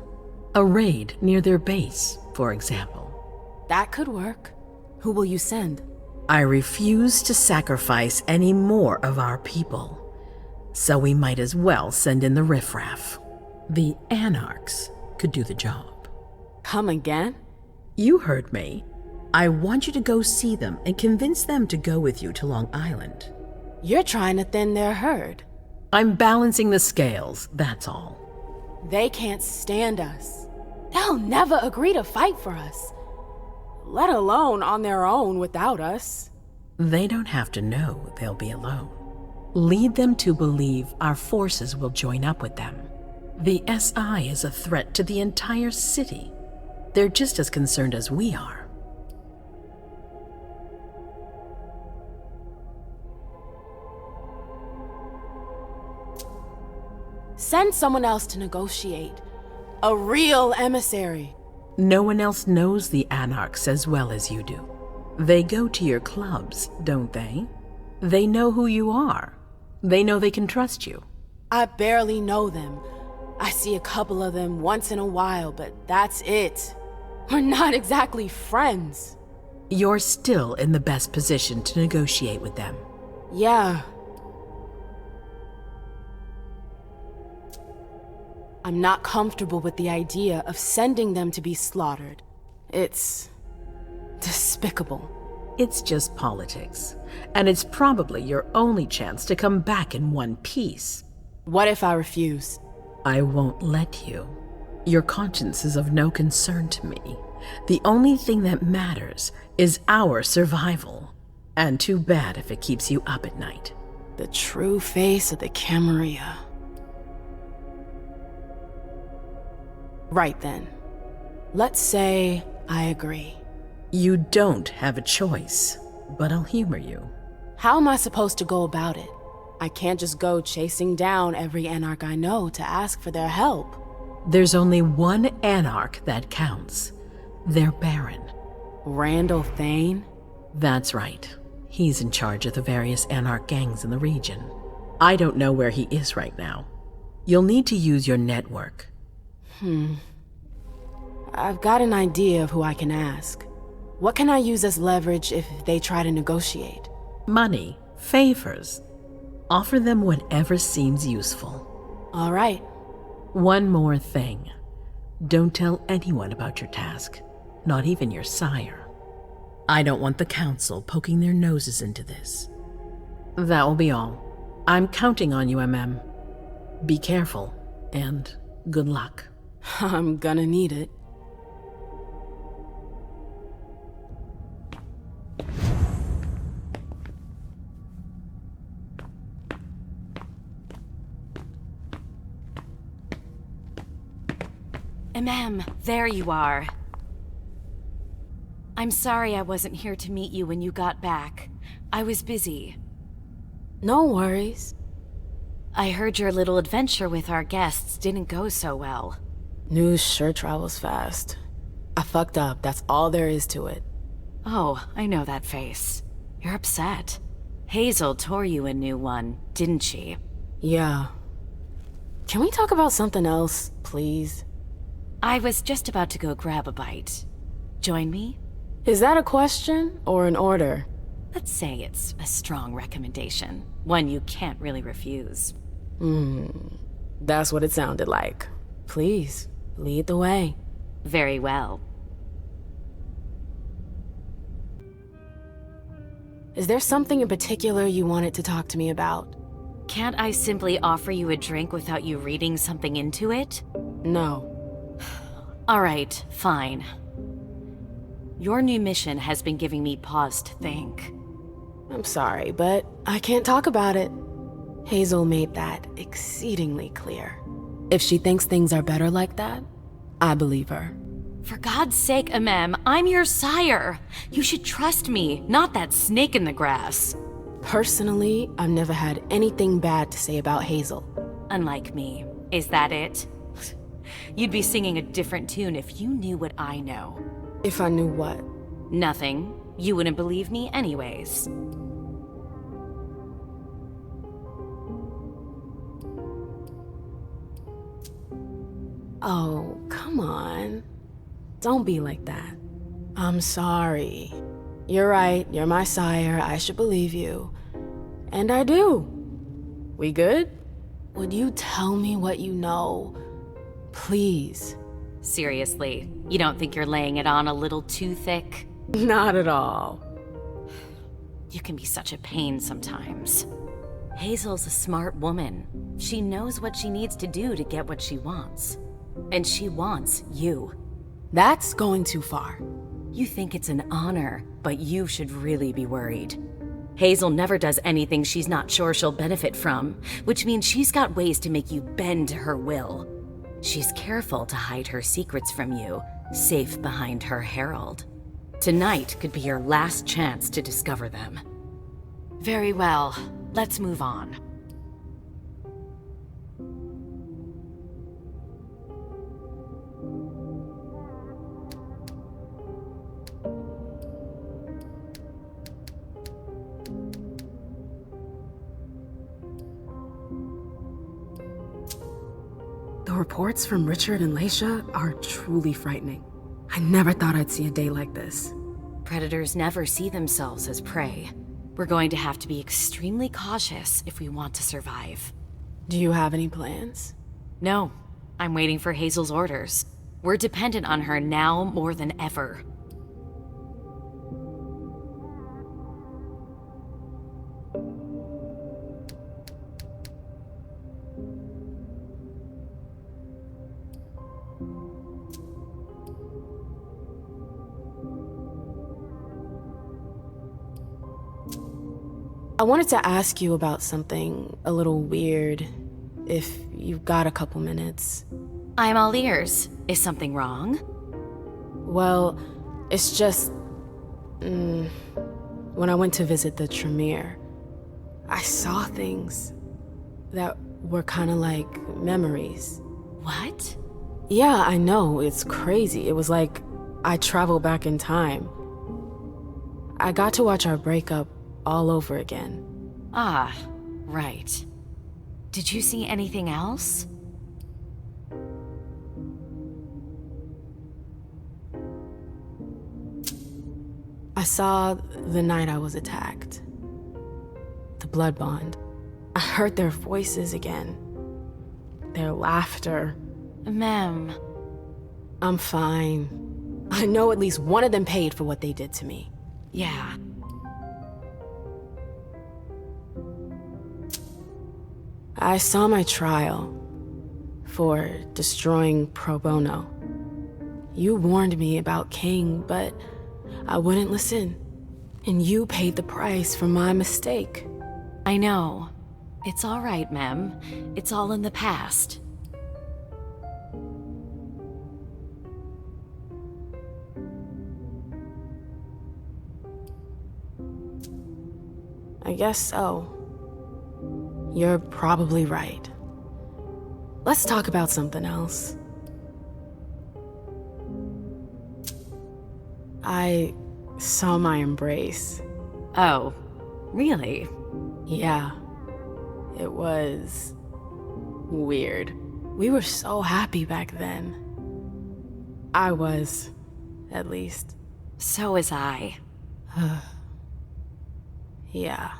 A raid near their base, for example. That could work. Who will you send? I refuse to sacrifice any more of our people. So we might as well send in the riffraff. The Anarchs could do the job. Come again? You heard me. I want you to go see them and convince them to go with you to Long Island. You're trying to thin their herd. I'm balancing the scales, that's all. They can't stand us. They'll never agree to fight for us. Let alone on their own without us. They don't have to know they'll be alone. Lead them to believe our forces will join up with them. The SI is a threat to the entire city. They're just as concerned as we are. Send someone else to negotiate. A real emissary. No one else knows the Anarchs as well as you do. They go to your clubs, don't they? They know who you are. They know they can trust you. I barely know them. I see a couple of them once in a while, but that's it. We're not exactly friends. You're still in the best position to negotiate with them. Yeah. I'm not comfortable with the idea of sending them to be slaughtered. It's despicable. It's just politics, and it's probably your only chance to come back in one piece. What if I refuse? I won't let you. Your conscience is of no concern to me. The only thing that matters is our survival. And too bad if it keeps you up at night. The true face of the Camarilla. Right then. Let's say I agree. You don't have a choice, but I'll humor you. How am I supposed to go about it? I can't just go chasing down every Anarch I know to ask for their help. There's only one Anarch that counts. Their Baron. Randall Thane? That's right. He's in charge of the various Anarch gangs in the region. I don't know where he is right now. You'll need to use your network. I've got an idea of who I can ask. What can I use as leverage if they try to negotiate? Money, favors. Offer them whatever seems useful. All right. One more thing. Don't tell anyone about your task, not even your sire. I don't want the council poking their noses into this. That will be all. I'm counting on you, MM. Be careful, and good luck. I'm gonna need it. Ma'am, there you are. I'm sorry I wasn't here to meet you when you got back. I was busy. No worries. I heard your little adventure with our guests didn't go so well. News sure travels fast. I fucked up, that's all there is to it. Oh, I know that face. You're upset. Hazel tore you a new one, didn't she? Yeah. Can we talk about something else, please? I was just about to go grab a bite. Join me? Is that a question or an order? Let's say it's a strong recommendation. One you can't really refuse. That's what it sounded like. Please, lead the way. Very well. Is there something in particular you wanted to talk to me about? Can't I simply offer you a drink without you reading something into it? No. All right, fine. Your new mission has been giving me pause to think. I'm sorry, but I can't talk about it. Hazel made that exceedingly clear. If she thinks things are better like that, I believe her. For God's sake, Amem, I'm your sire. You should trust me, not that snake in the grass. Personally, I've never had anything bad to say about Hazel. Unlike me. Is that it? You'd be singing a different tune if you knew what I know. If I knew what? Nothing. You wouldn't believe me anyways. Oh, come on. Don't be like that. I'm sorry. You're right, you're my sire, I should believe you. And I do. We good? Would you tell me what you know? Please. Seriously, you don't think you're laying it on a little too thick? Not at all. You can be such a pain sometimes. Hazel's a smart woman. She knows what she needs to do to get what she wants. And she wants you. That's going too far. You think it's an honor, but you should really be worried. Hazel never does anything she's not sure she'll benefit from, which means she's got ways to make you bend to her will. She's careful to hide her secrets from you, safe behind her herald. Tonight could be your last chance to discover them. Very well, let's move on. reports from Richard and Leisha are truly frightening. I never thought I'd see a day like this. Predators never see themselves as prey. We're going to have to be extremely cautious if we want to survive. Do you have any plans? No. I'm waiting for Hazel's orders. We're dependent on her now more than ever. I wanted to ask you about something a little weird, if you've got a couple minutes. I'm all ears. Is something wrong? Well, it's just... when I went to visit the Tremere, I saw things that were kind of like memories. What? Yeah, I know, it's crazy. It was like I traveled back in time. I got to watch our breakup all over again. Ah, right. Did you see anything else? I saw the night I was attacked. The blood bond. I heard their voices again. Their laughter. Ma'am. I'm fine. I know at least one of them paid for what they did to me. Yeah. I saw my trial for destroying pro bono. You warned me about King, but I wouldn't listen. And you paid the price for my mistake. I know. It's all right, Mem. It's all in the past. I guess so. You're probably right. Let's talk about something else. I saw my embrace. Oh, really? Yeah. It was weird. We were so happy back then. I was, at least. So was I. Yeah.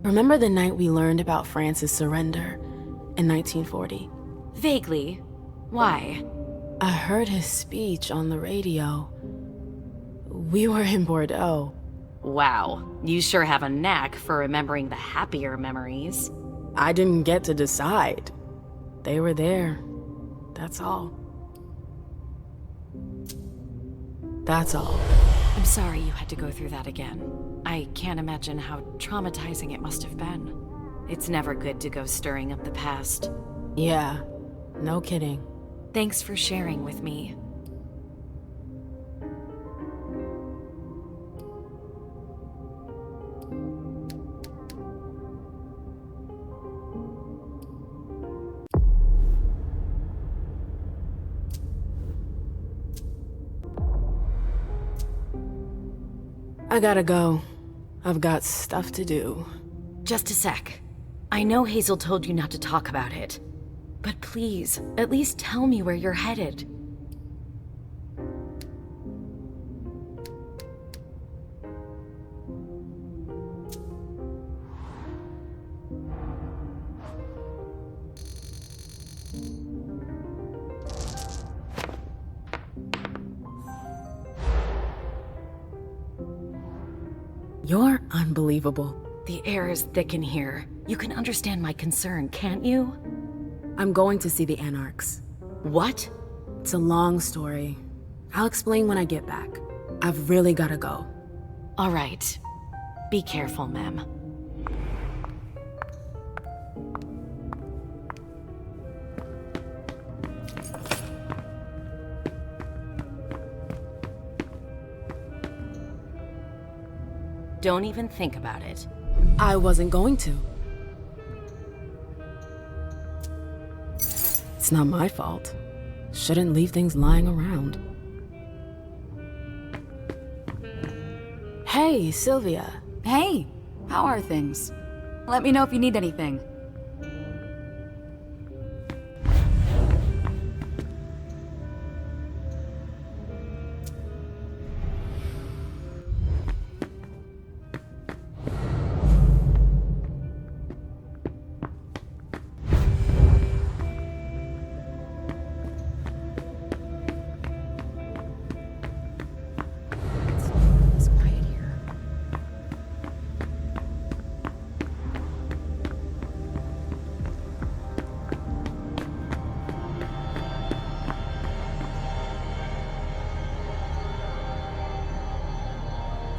Remember the night we learned about France's surrender in 1940? Vaguely. Why? I heard his speech on the radio. We were in Bordeaux. Wow, you sure have a knack for remembering the happier memories. I didn't get to decide. They were there. That's all. That's all. I'm sorry you had to go through that again. I can't imagine how traumatizing it must have been. It's never good to go stirring up the past. Yeah, no kidding. Thanks for sharing with me. I gotta go. I've got stuff to do. Just a sec. I know Hazel told you not to talk about it. But please, at least tell me where you're headed. You're unbelievable. The air is thick in here. You can understand my concern, can't you? I'm going to see the Anarchs. What? It's a long story. I'll explain when I get back. I've really gotta go. All right. Be careful, Mem. Don't even think about it. I wasn't going to. It's not my fault. Shouldn't leave things lying around. Hey, Sylvia. Hey, how are things? Let me know if you need anything.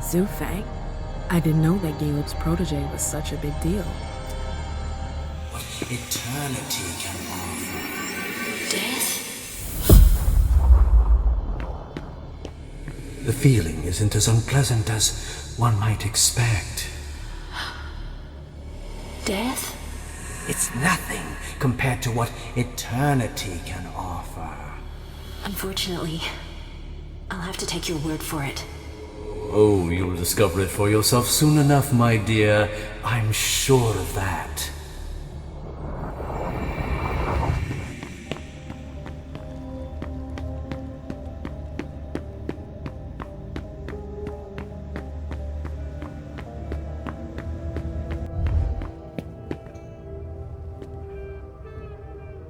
Zhu Fang? I didn't know that Caleb's protege was such a big deal. Eternity can offer. Death? The feeling isn't as unpleasant as one might expect. Death? It's nothing compared to what eternity can offer. Unfortunately, I'll have to take your word for it. Oh, you'll discover it for yourself soon enough, my dear. I'm sure of that.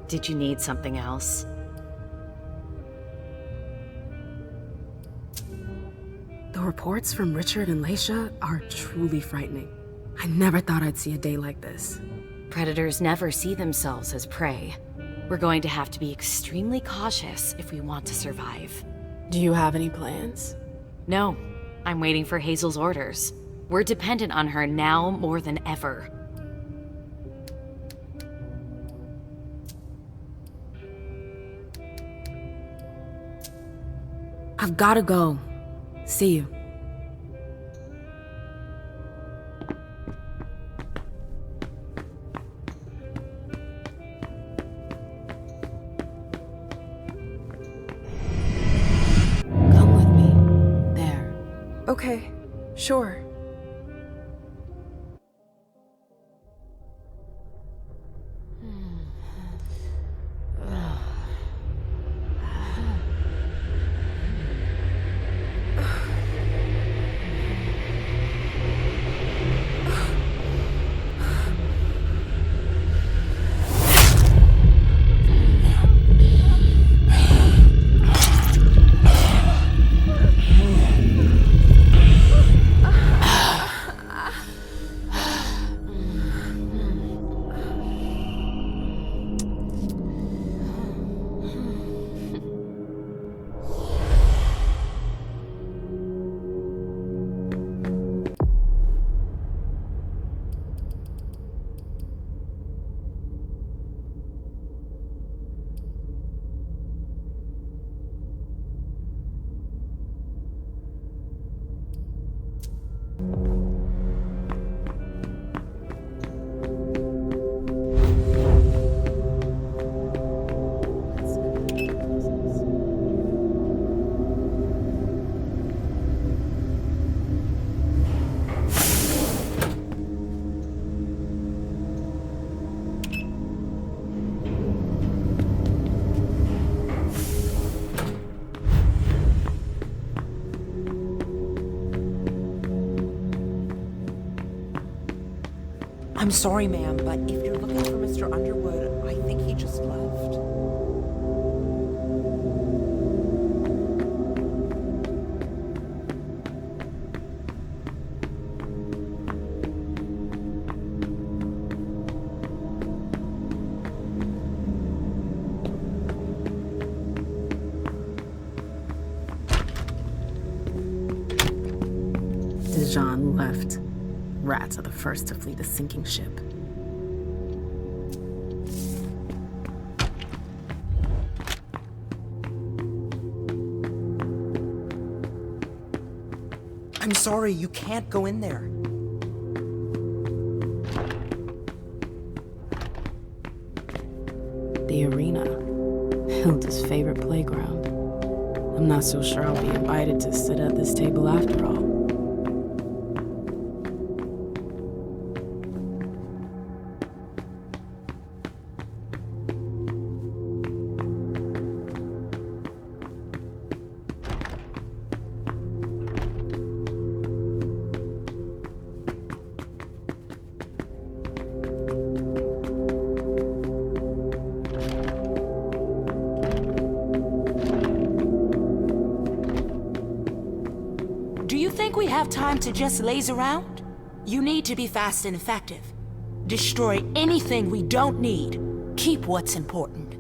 Did you need something else? The reports from Richard and Leisha are truly frightening. I never thought I'd see a day like this. Predators never see themselves as prey. We're going to have to be extremely cautious if we want to survive. Do you have any plans? No, I'm waiting for Hazel's orders. We're dependent on her now more than ever. I've gotta go. See you. Come with me. There. Okay, sure. I'm sorry, ma'am, but if you're looking for Mr. Underwood, I think he just left. Dijon left. Rats are the first to flee the sinking ship. I'm sorry, you can't go in there. The arena. Hilda's favorite playground. I'm not so sure I'll be invited to sit at this table after all. Think we have time to just laze around? You need to be fast and effective. Destroy anything we don't need. Keep what's important.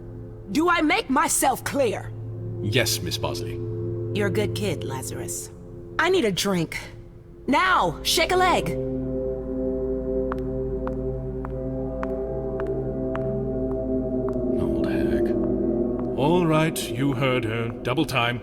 Do I make myself clear? Yes, Miss Bosley. You're a good kid, Lazarus. I need a drink. Now! Shake a leg! Old hag. All right, you heard her. Double time.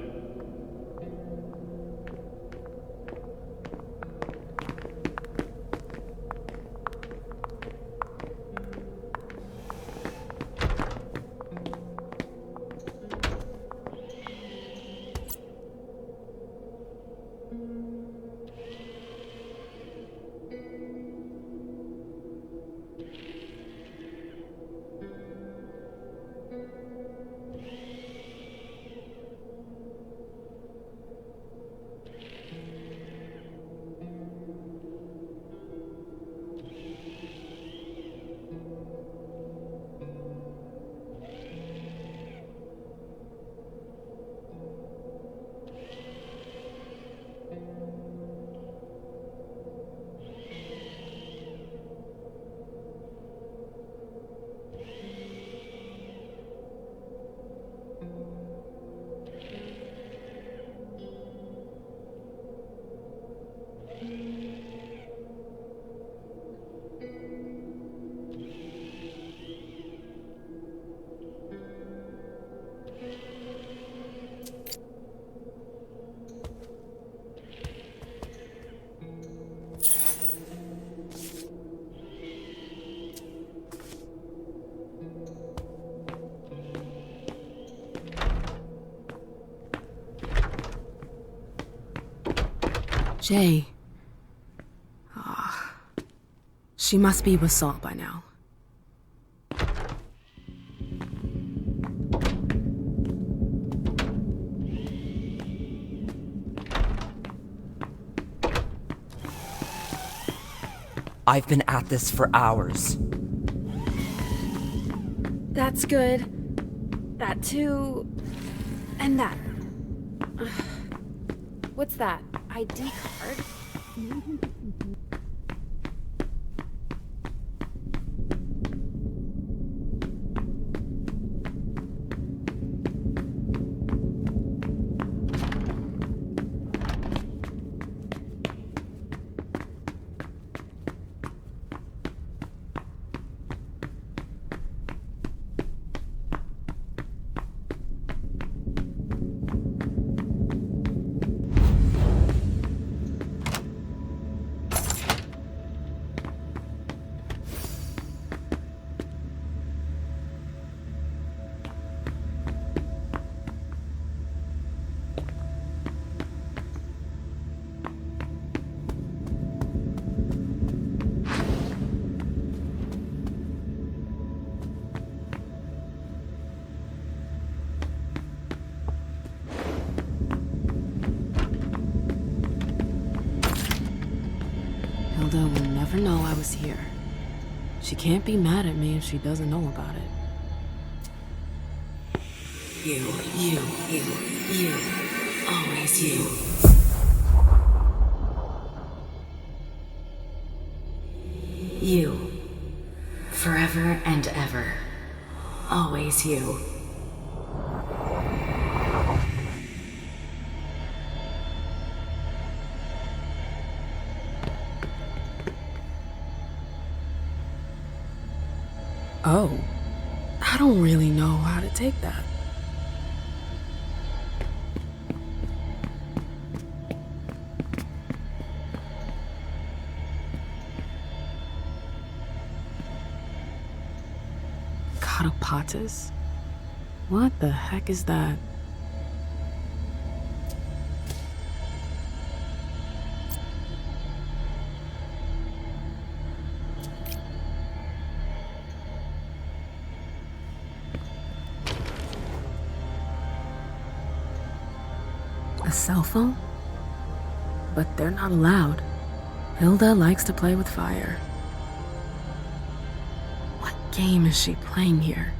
Jay. She must be with Saul by now. I've been at this for hours. That's good. That too. And that. What's that? ID card? Hilda will never know I was here. She can't be mad at me if she doesn't know about it. You. Always you. You. Forever and ever. Always you. Oh. I don't really know how to take that. Catapatas? What the heck is that? A cell phone? But they're not allowed. Hilda likes to play with fire. What game is she playing here?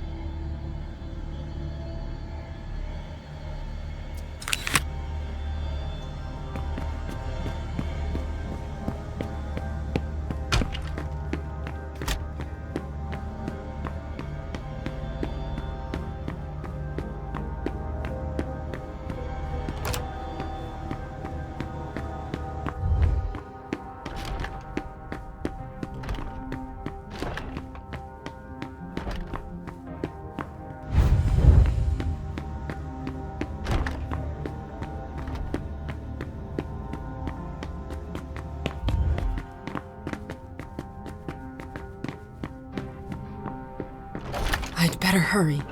I'd better hurry.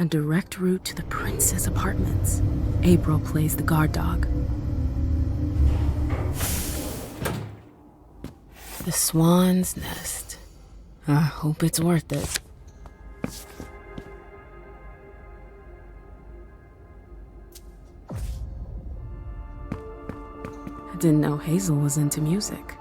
A direct route to the prince's apartments. April plays the guard dog. The Swan's Nest. I hope it's worth it. I didn't know Hazel was into music.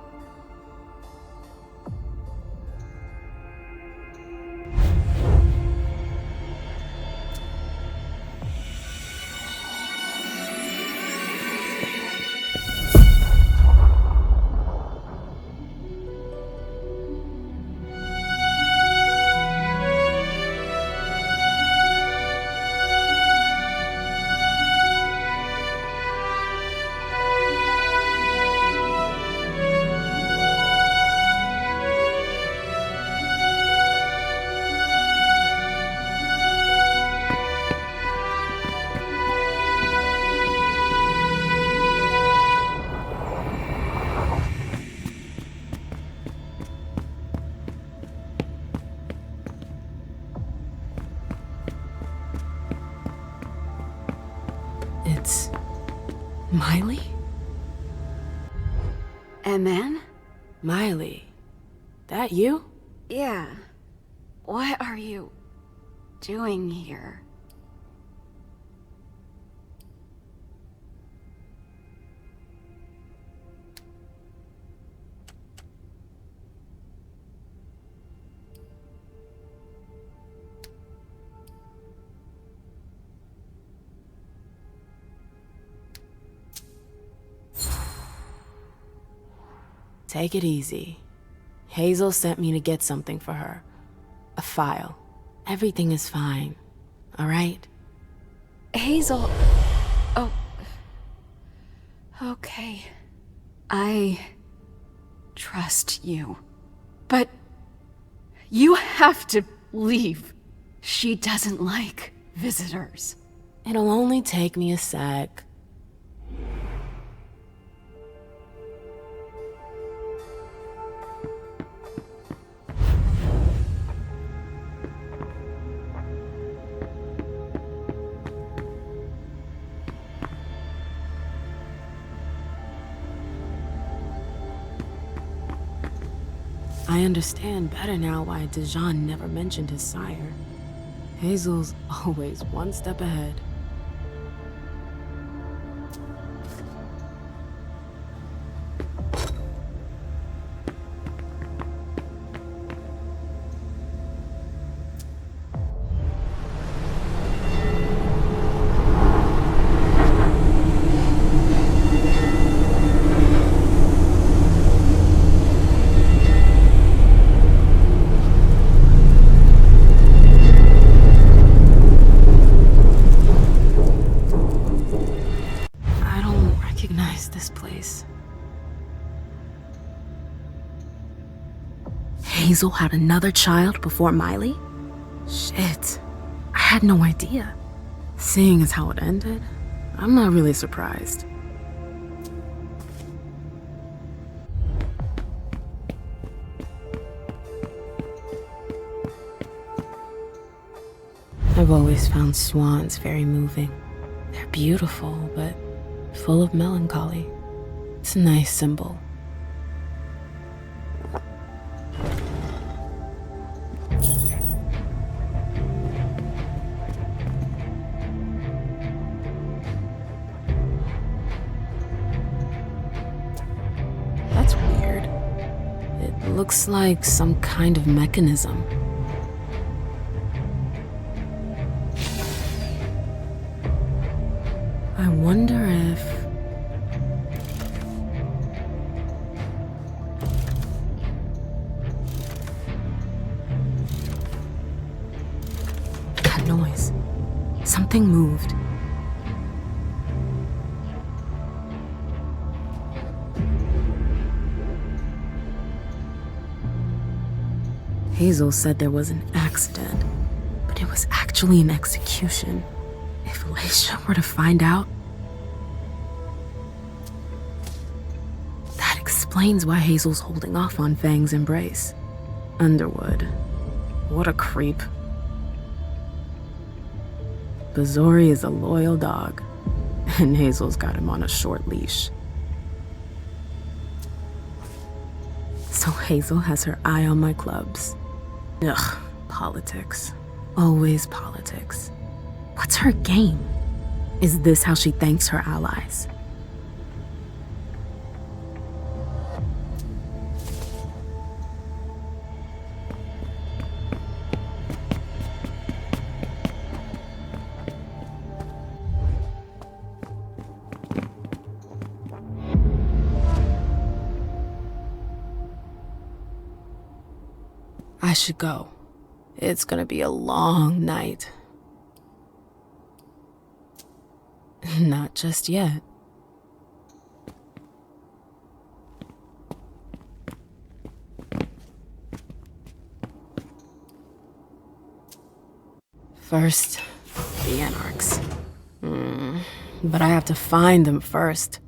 It's Miley? And then? Miley, that you? Yeah. What are you doing here? Take it easy. Hazel sent me to get something for her. A file. Everything is fine. All right? Hazel... Oh. Okay. I trust you. But you have to leave. She doesn't like visitors. It'll only take me a sec. I understand better now why Dijon never mentioned his sire. Hazel's always one step ahead. This place. Hazel had another child before Miley? Shit. I had no idea. Seeing as how it ended, I'm not really surprised. I've always found swans very moving. They're beautiful, but full of melancholy. It's a nice symbol. That's weird. It looks like some kind of mechanism. I wonder if... That noise. Something moved. Hazel said there was an accident, but it was actually an execution. If Leisha were to find out, that explains why Hazel's holding off on Fang's embrace. Underwood. What a creep. Bazori is a loyal dog, and Hazel's got him on a short leash. So Hazel has her eye on my clubs. Ugh, politics. Always politics. What's her game? Is this how she thanks her allies? I should go. It's gonna be a long night. Not just yet. First, the Anarchs. But I have to find them first.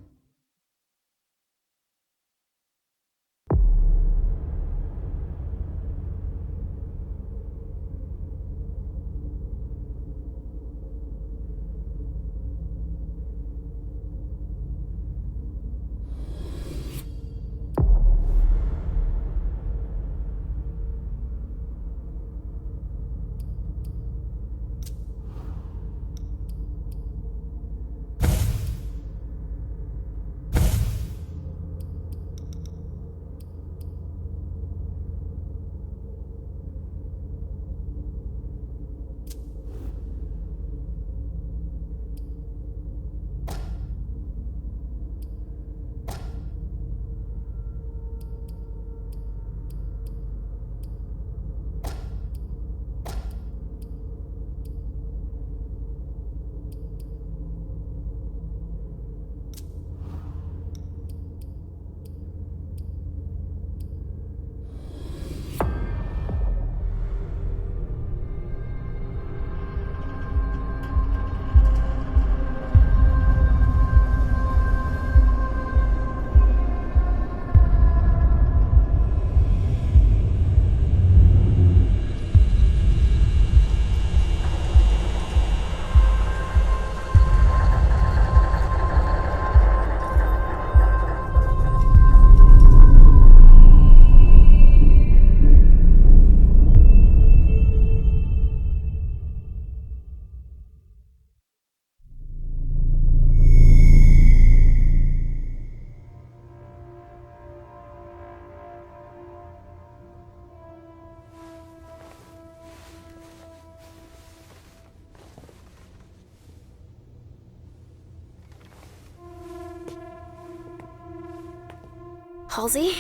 Halsey?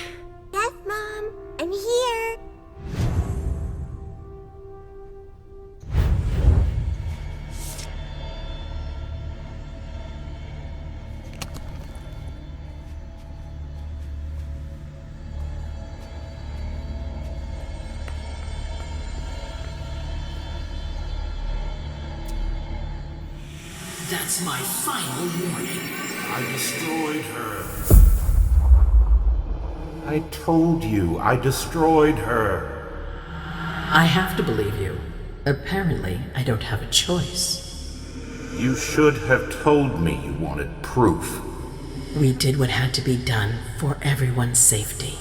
Yes, Mom. I'm here. That's my final warning. I destroyed her. I told you, I destroyed her. I have to believe you. Apparently, I don't have a choice. You should have told me you wanted proof. We did what had to be done for everyone's safety.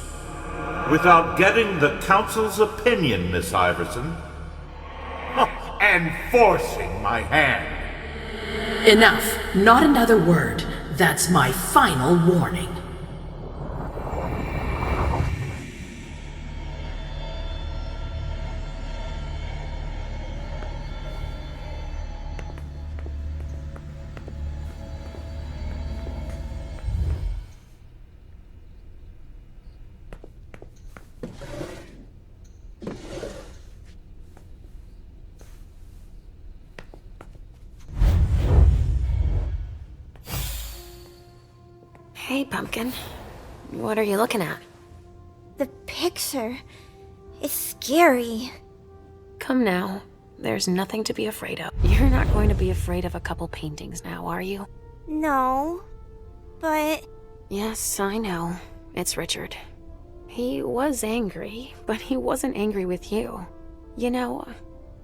Without getting the Council's opinion, Miss Iverson. And forcing my hand. Enough. Not another word. That's my final warning. Hey, Pumpkin. What are you looking at? The picture. It's scary. Come now. There's nothing to be afraid of. You're not going to be afraid of a couple paintings now, are you? No, but... Yes, I know. It's Richard. He was angry, but he wasn't angry with you. You know...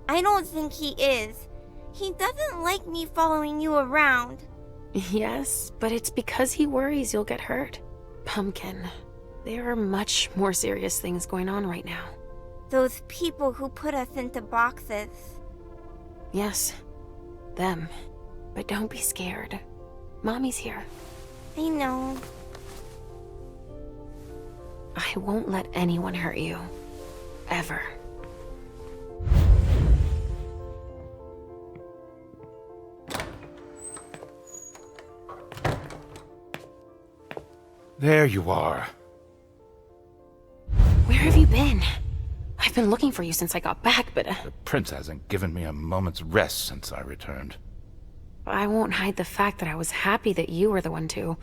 I don't think he is. He doesn't like me following you around. Yes, but it's because he worries you'll get hurt. Pumpkin, there are much more serious things going on right now. Those people who put us into boxes. Yes, them. But don't be scared. Mommy's here. I know. I won't let anyone hurt you. Ever. There you are. Where have you been? I've been looking for you since I got back, but... The prince hasn't given me a moment's rest since I returned. I won't hide the fact that I was happy that you were the one to...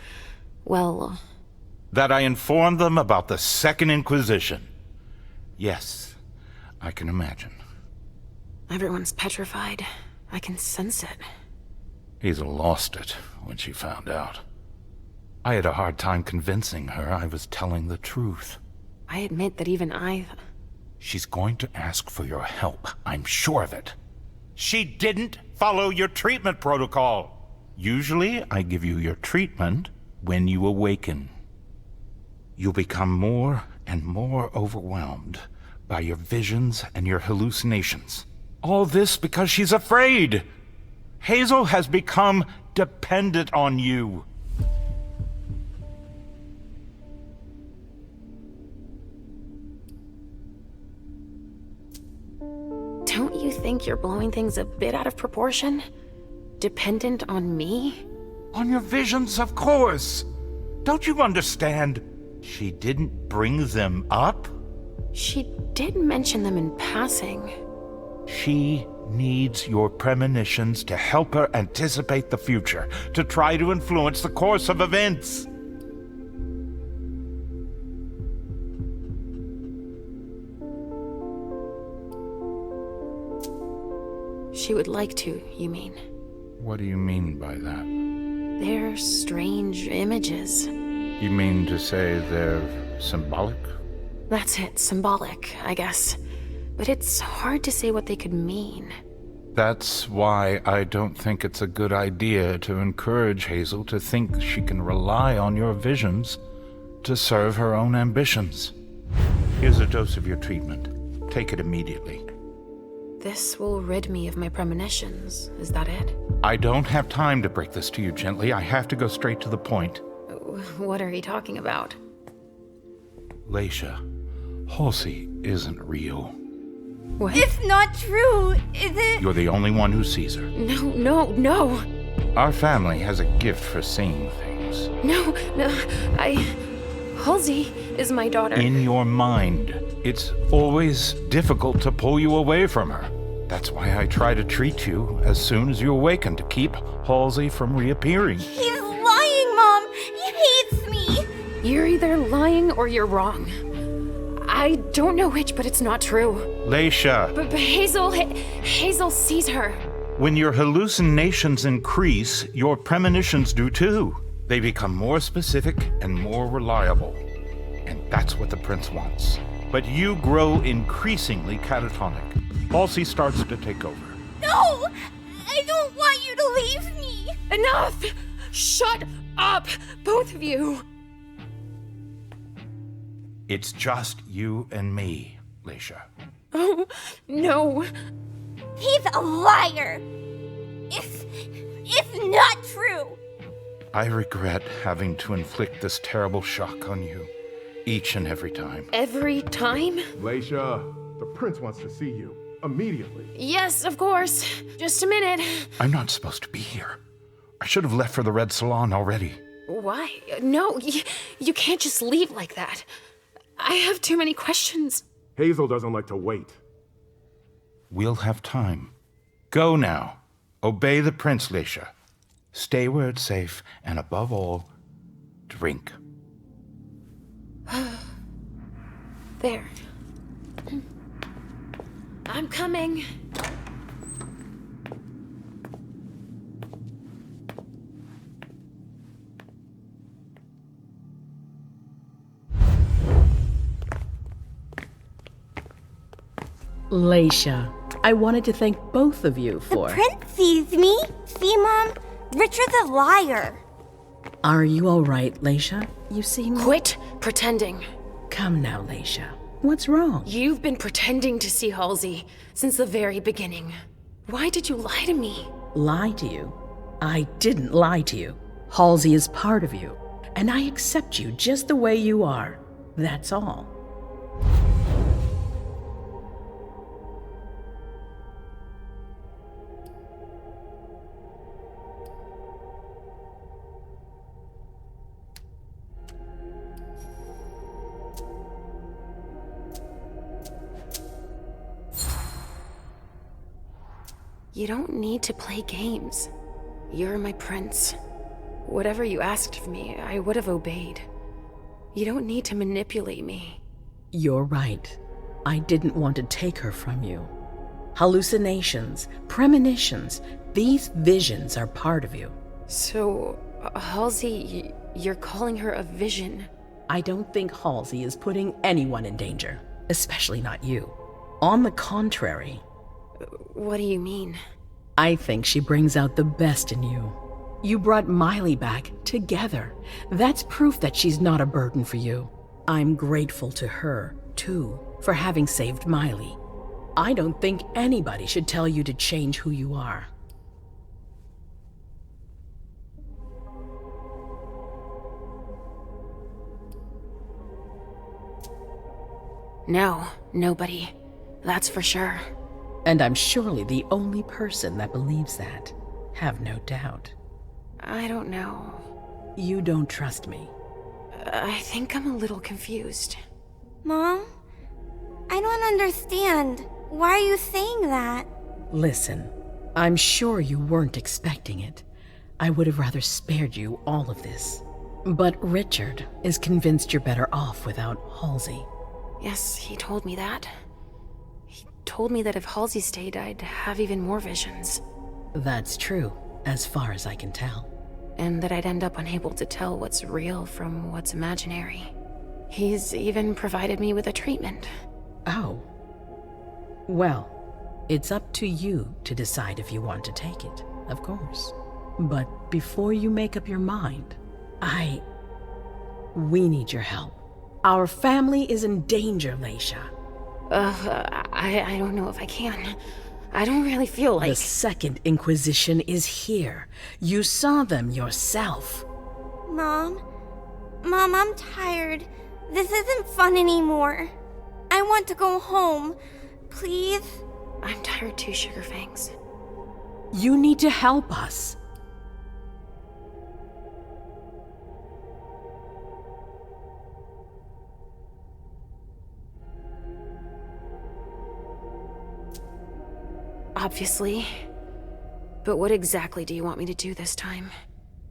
well... That I informed them about the Second Inquisition. Yes, I can imagine. Everyone's petrified. I can sense it. Hazel lost it when she found out. I had a hard time convincing her I was telling the truth. I admit that even I... She's going to ask for your help, I'm sure of it. She didn't follow your treatment protocol. Usually, I give you your treatment when you awaken. You'll become more and more overwhelmed by your visions and your hallucinations. All this because she's afraid. Hazel has become dependent on you. Don't you think you're blowing things a bit out of proportion? Dependent on me? On your visions, of course. Don't you understand? She didn't bring them up? She did mention them in passing. She needs your premonitions to help her anticipate the future, to try to influence the course of events. She would like to, you mean? What do you mean by that? They're strange images. You mean to say they're symbolic? That's it, symbolic, I guess. But it's hard to say what they could mean. That's why I don't think it's a good idea to encourage Hazel to think she can rely on your visions to serve her own ambitions. Here's a dose of your treatment. Take it immediately. This will rid me of my premonitions, is that it? I don't have time to break this to you gently. I have to go straight to the point. What are you talking about? Leisha, Halsey isn't real. What? It's not true, is it? You're the only one who sees her. No. Our family has a gift for seeing things. No, Halsey is my daughter. In your mind. It's always difficult to pull you away from her. That's why I try to treat you as soon as you awaken to keep Halsey from reappearing. He's lying, Mom! He hates me! You're either lying or you're wrong. I don't know which, but it's not true. Leisha! But Hazel sees her. When your hallucinations increase, your premonitions do too. They become more specific and more reliable. And that's what the prince wants. But you grow increasingly catatonic. Halsey starts to take over. No! I don't want you to leave me! Enough! Shut up, both of you! It's just you and me, Leisha. Oh, no. He's a liar! It's not true! I regret having to inflict this terrible shock on you. Each and every time. Every time? Leisha, the prince wants to see you. Immediately. Yes, of course. Just a minute. I'm not supposed to be here. I should have left for the Red Salon already. Why? No, you can't just leave like that. I have too many questions. Hazel doesn't like to wait. We'll have time. Go now. Obey the prince, Leisha. Stay where it's safe, and above all, drink. There. I'm coming. Leisha, I wanted to thank both of you for... The prince sees me. See, Mom? Richard's a liar. Are you all right, Leisha? You seem... Quit pretending. Come now, Leisha. What's wrong? You've been pretending to see Halsey since the very beginning. Why did you lie to me? Lie to you? I didn't lie to you. Halsey is part of you, and I accept you just the way you are. That's all. You don't need to play games. You're my prince. Whatever you asked of me, I would have obeyed. You don't need to manipulate me. You're right. I didn't want to take her from you. Hallucinations, premonitions, these visions are part of you. So, Halsey, you're calling her a vision? I don't think Halsey is putting anyone in danger, especially not you. On the contrary. What do you mean? I think she brings out the best in you. You brought Miley back together. That's proof that she's not a burden for you. I'm grateful to her, too, for having saved Miley. I don't think anybody should tell you to change who you are. No, nobody. That's for sure. And I'm surely the only person that believes that. Have no doubt. I don't know. You don't trust me. I think I'm a little confused. Mom? I don't understand. Why are you saying that? Listen, I'm sure you weren't expecting it. I would have rather spared you all of this. But Richard is convinced you're better off without Halsey. Yes, he told me that. He told me that if Halsey stayed, I'd have even more visions. That's true, as far as I can tell. And that I'd end up unable to tell what's real from what's imaginary. He's even provided me with a treatment. Oh. Well, it's up to you to decide if you want to take it, of course. But before you make up your mind, we need your help. Our family is in danger, Leisha. I don't know if I can. I don't really feel like... The Second Inquisition is here. You saw them yourself. Mom, I'm tired. This isn't fun anymore. I want to go home. Please? I'm tired too, Sugarfangs. You need to help us. Obviously. But what exactly do you want me to do this time?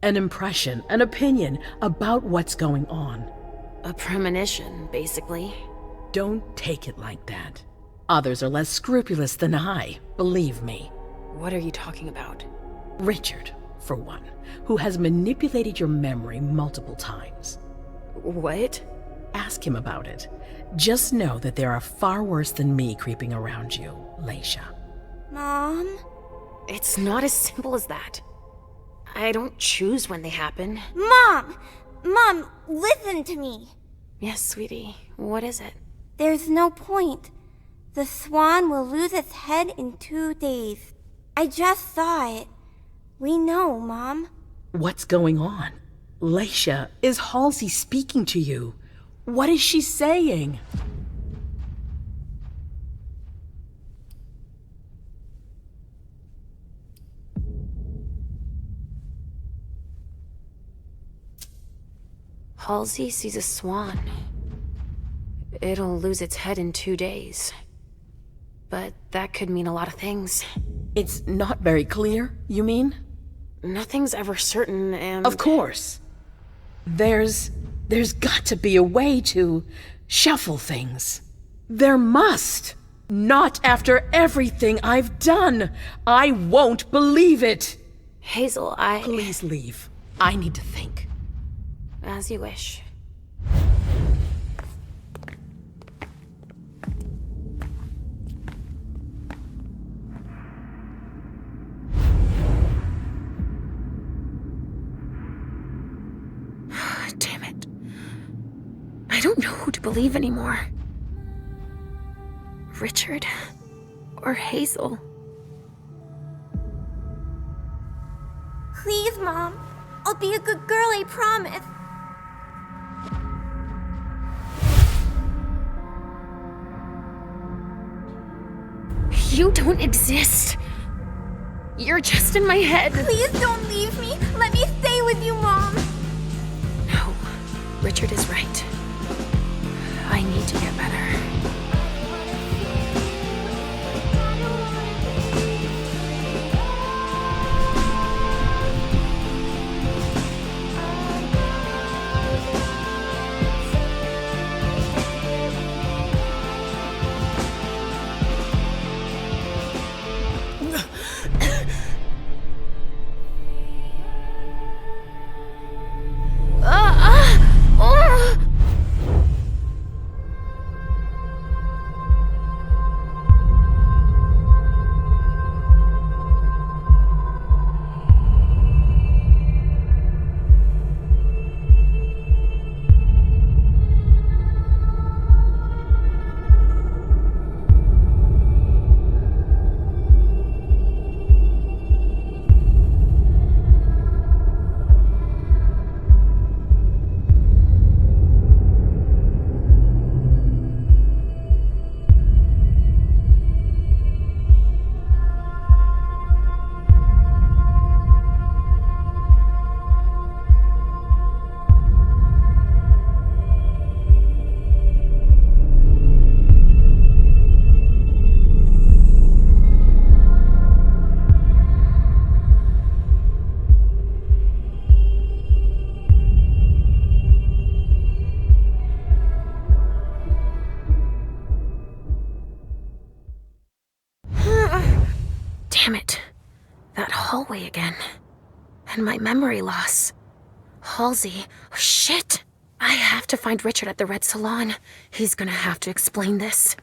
An impression, an opinion about what's going on. A premonition, basically. Don't take it like that. Others are less scrupulous than I, believe me. What are you talking about? Richard, for one, who has manipulated your memory multiple times. What? Ask him about it. Just know that there are far worse than me creeping around you, Leisha. Mom? It's not as simple as that. I don't choose when they happen. Mom, listen to me. Yes, sweetie. What is it? There's no point. The swan will lose its head in 2 days. I just saw it. We know, Mom. What's going on? Leisha, is Halsey speaking to you? What is she saying? Halsey sees a swan. It'll lose its head in 2 days. But that could mean a lot of things. It's not very clear, you mean? Nothing's ever certain, and... Of course. There's got to be a way to shuffle things. There must. Not after everything I've done. I won't believe it. Hazel, Please leave. I need to think. As you wish. Damn it. I don't know who to believe anymore. Richard or Hazel. Please, Mom. I'll be a good girl, I promise. You don't exist. You're just in my head. Please don't leave me. Let me stay with you, Mom. No, Richard is right. I need to get better. Damn it. That hallway again. And my memory loss. Halsey. Oh, shit! I have to find Richard at the Red Salon. He's gonna have to explain this.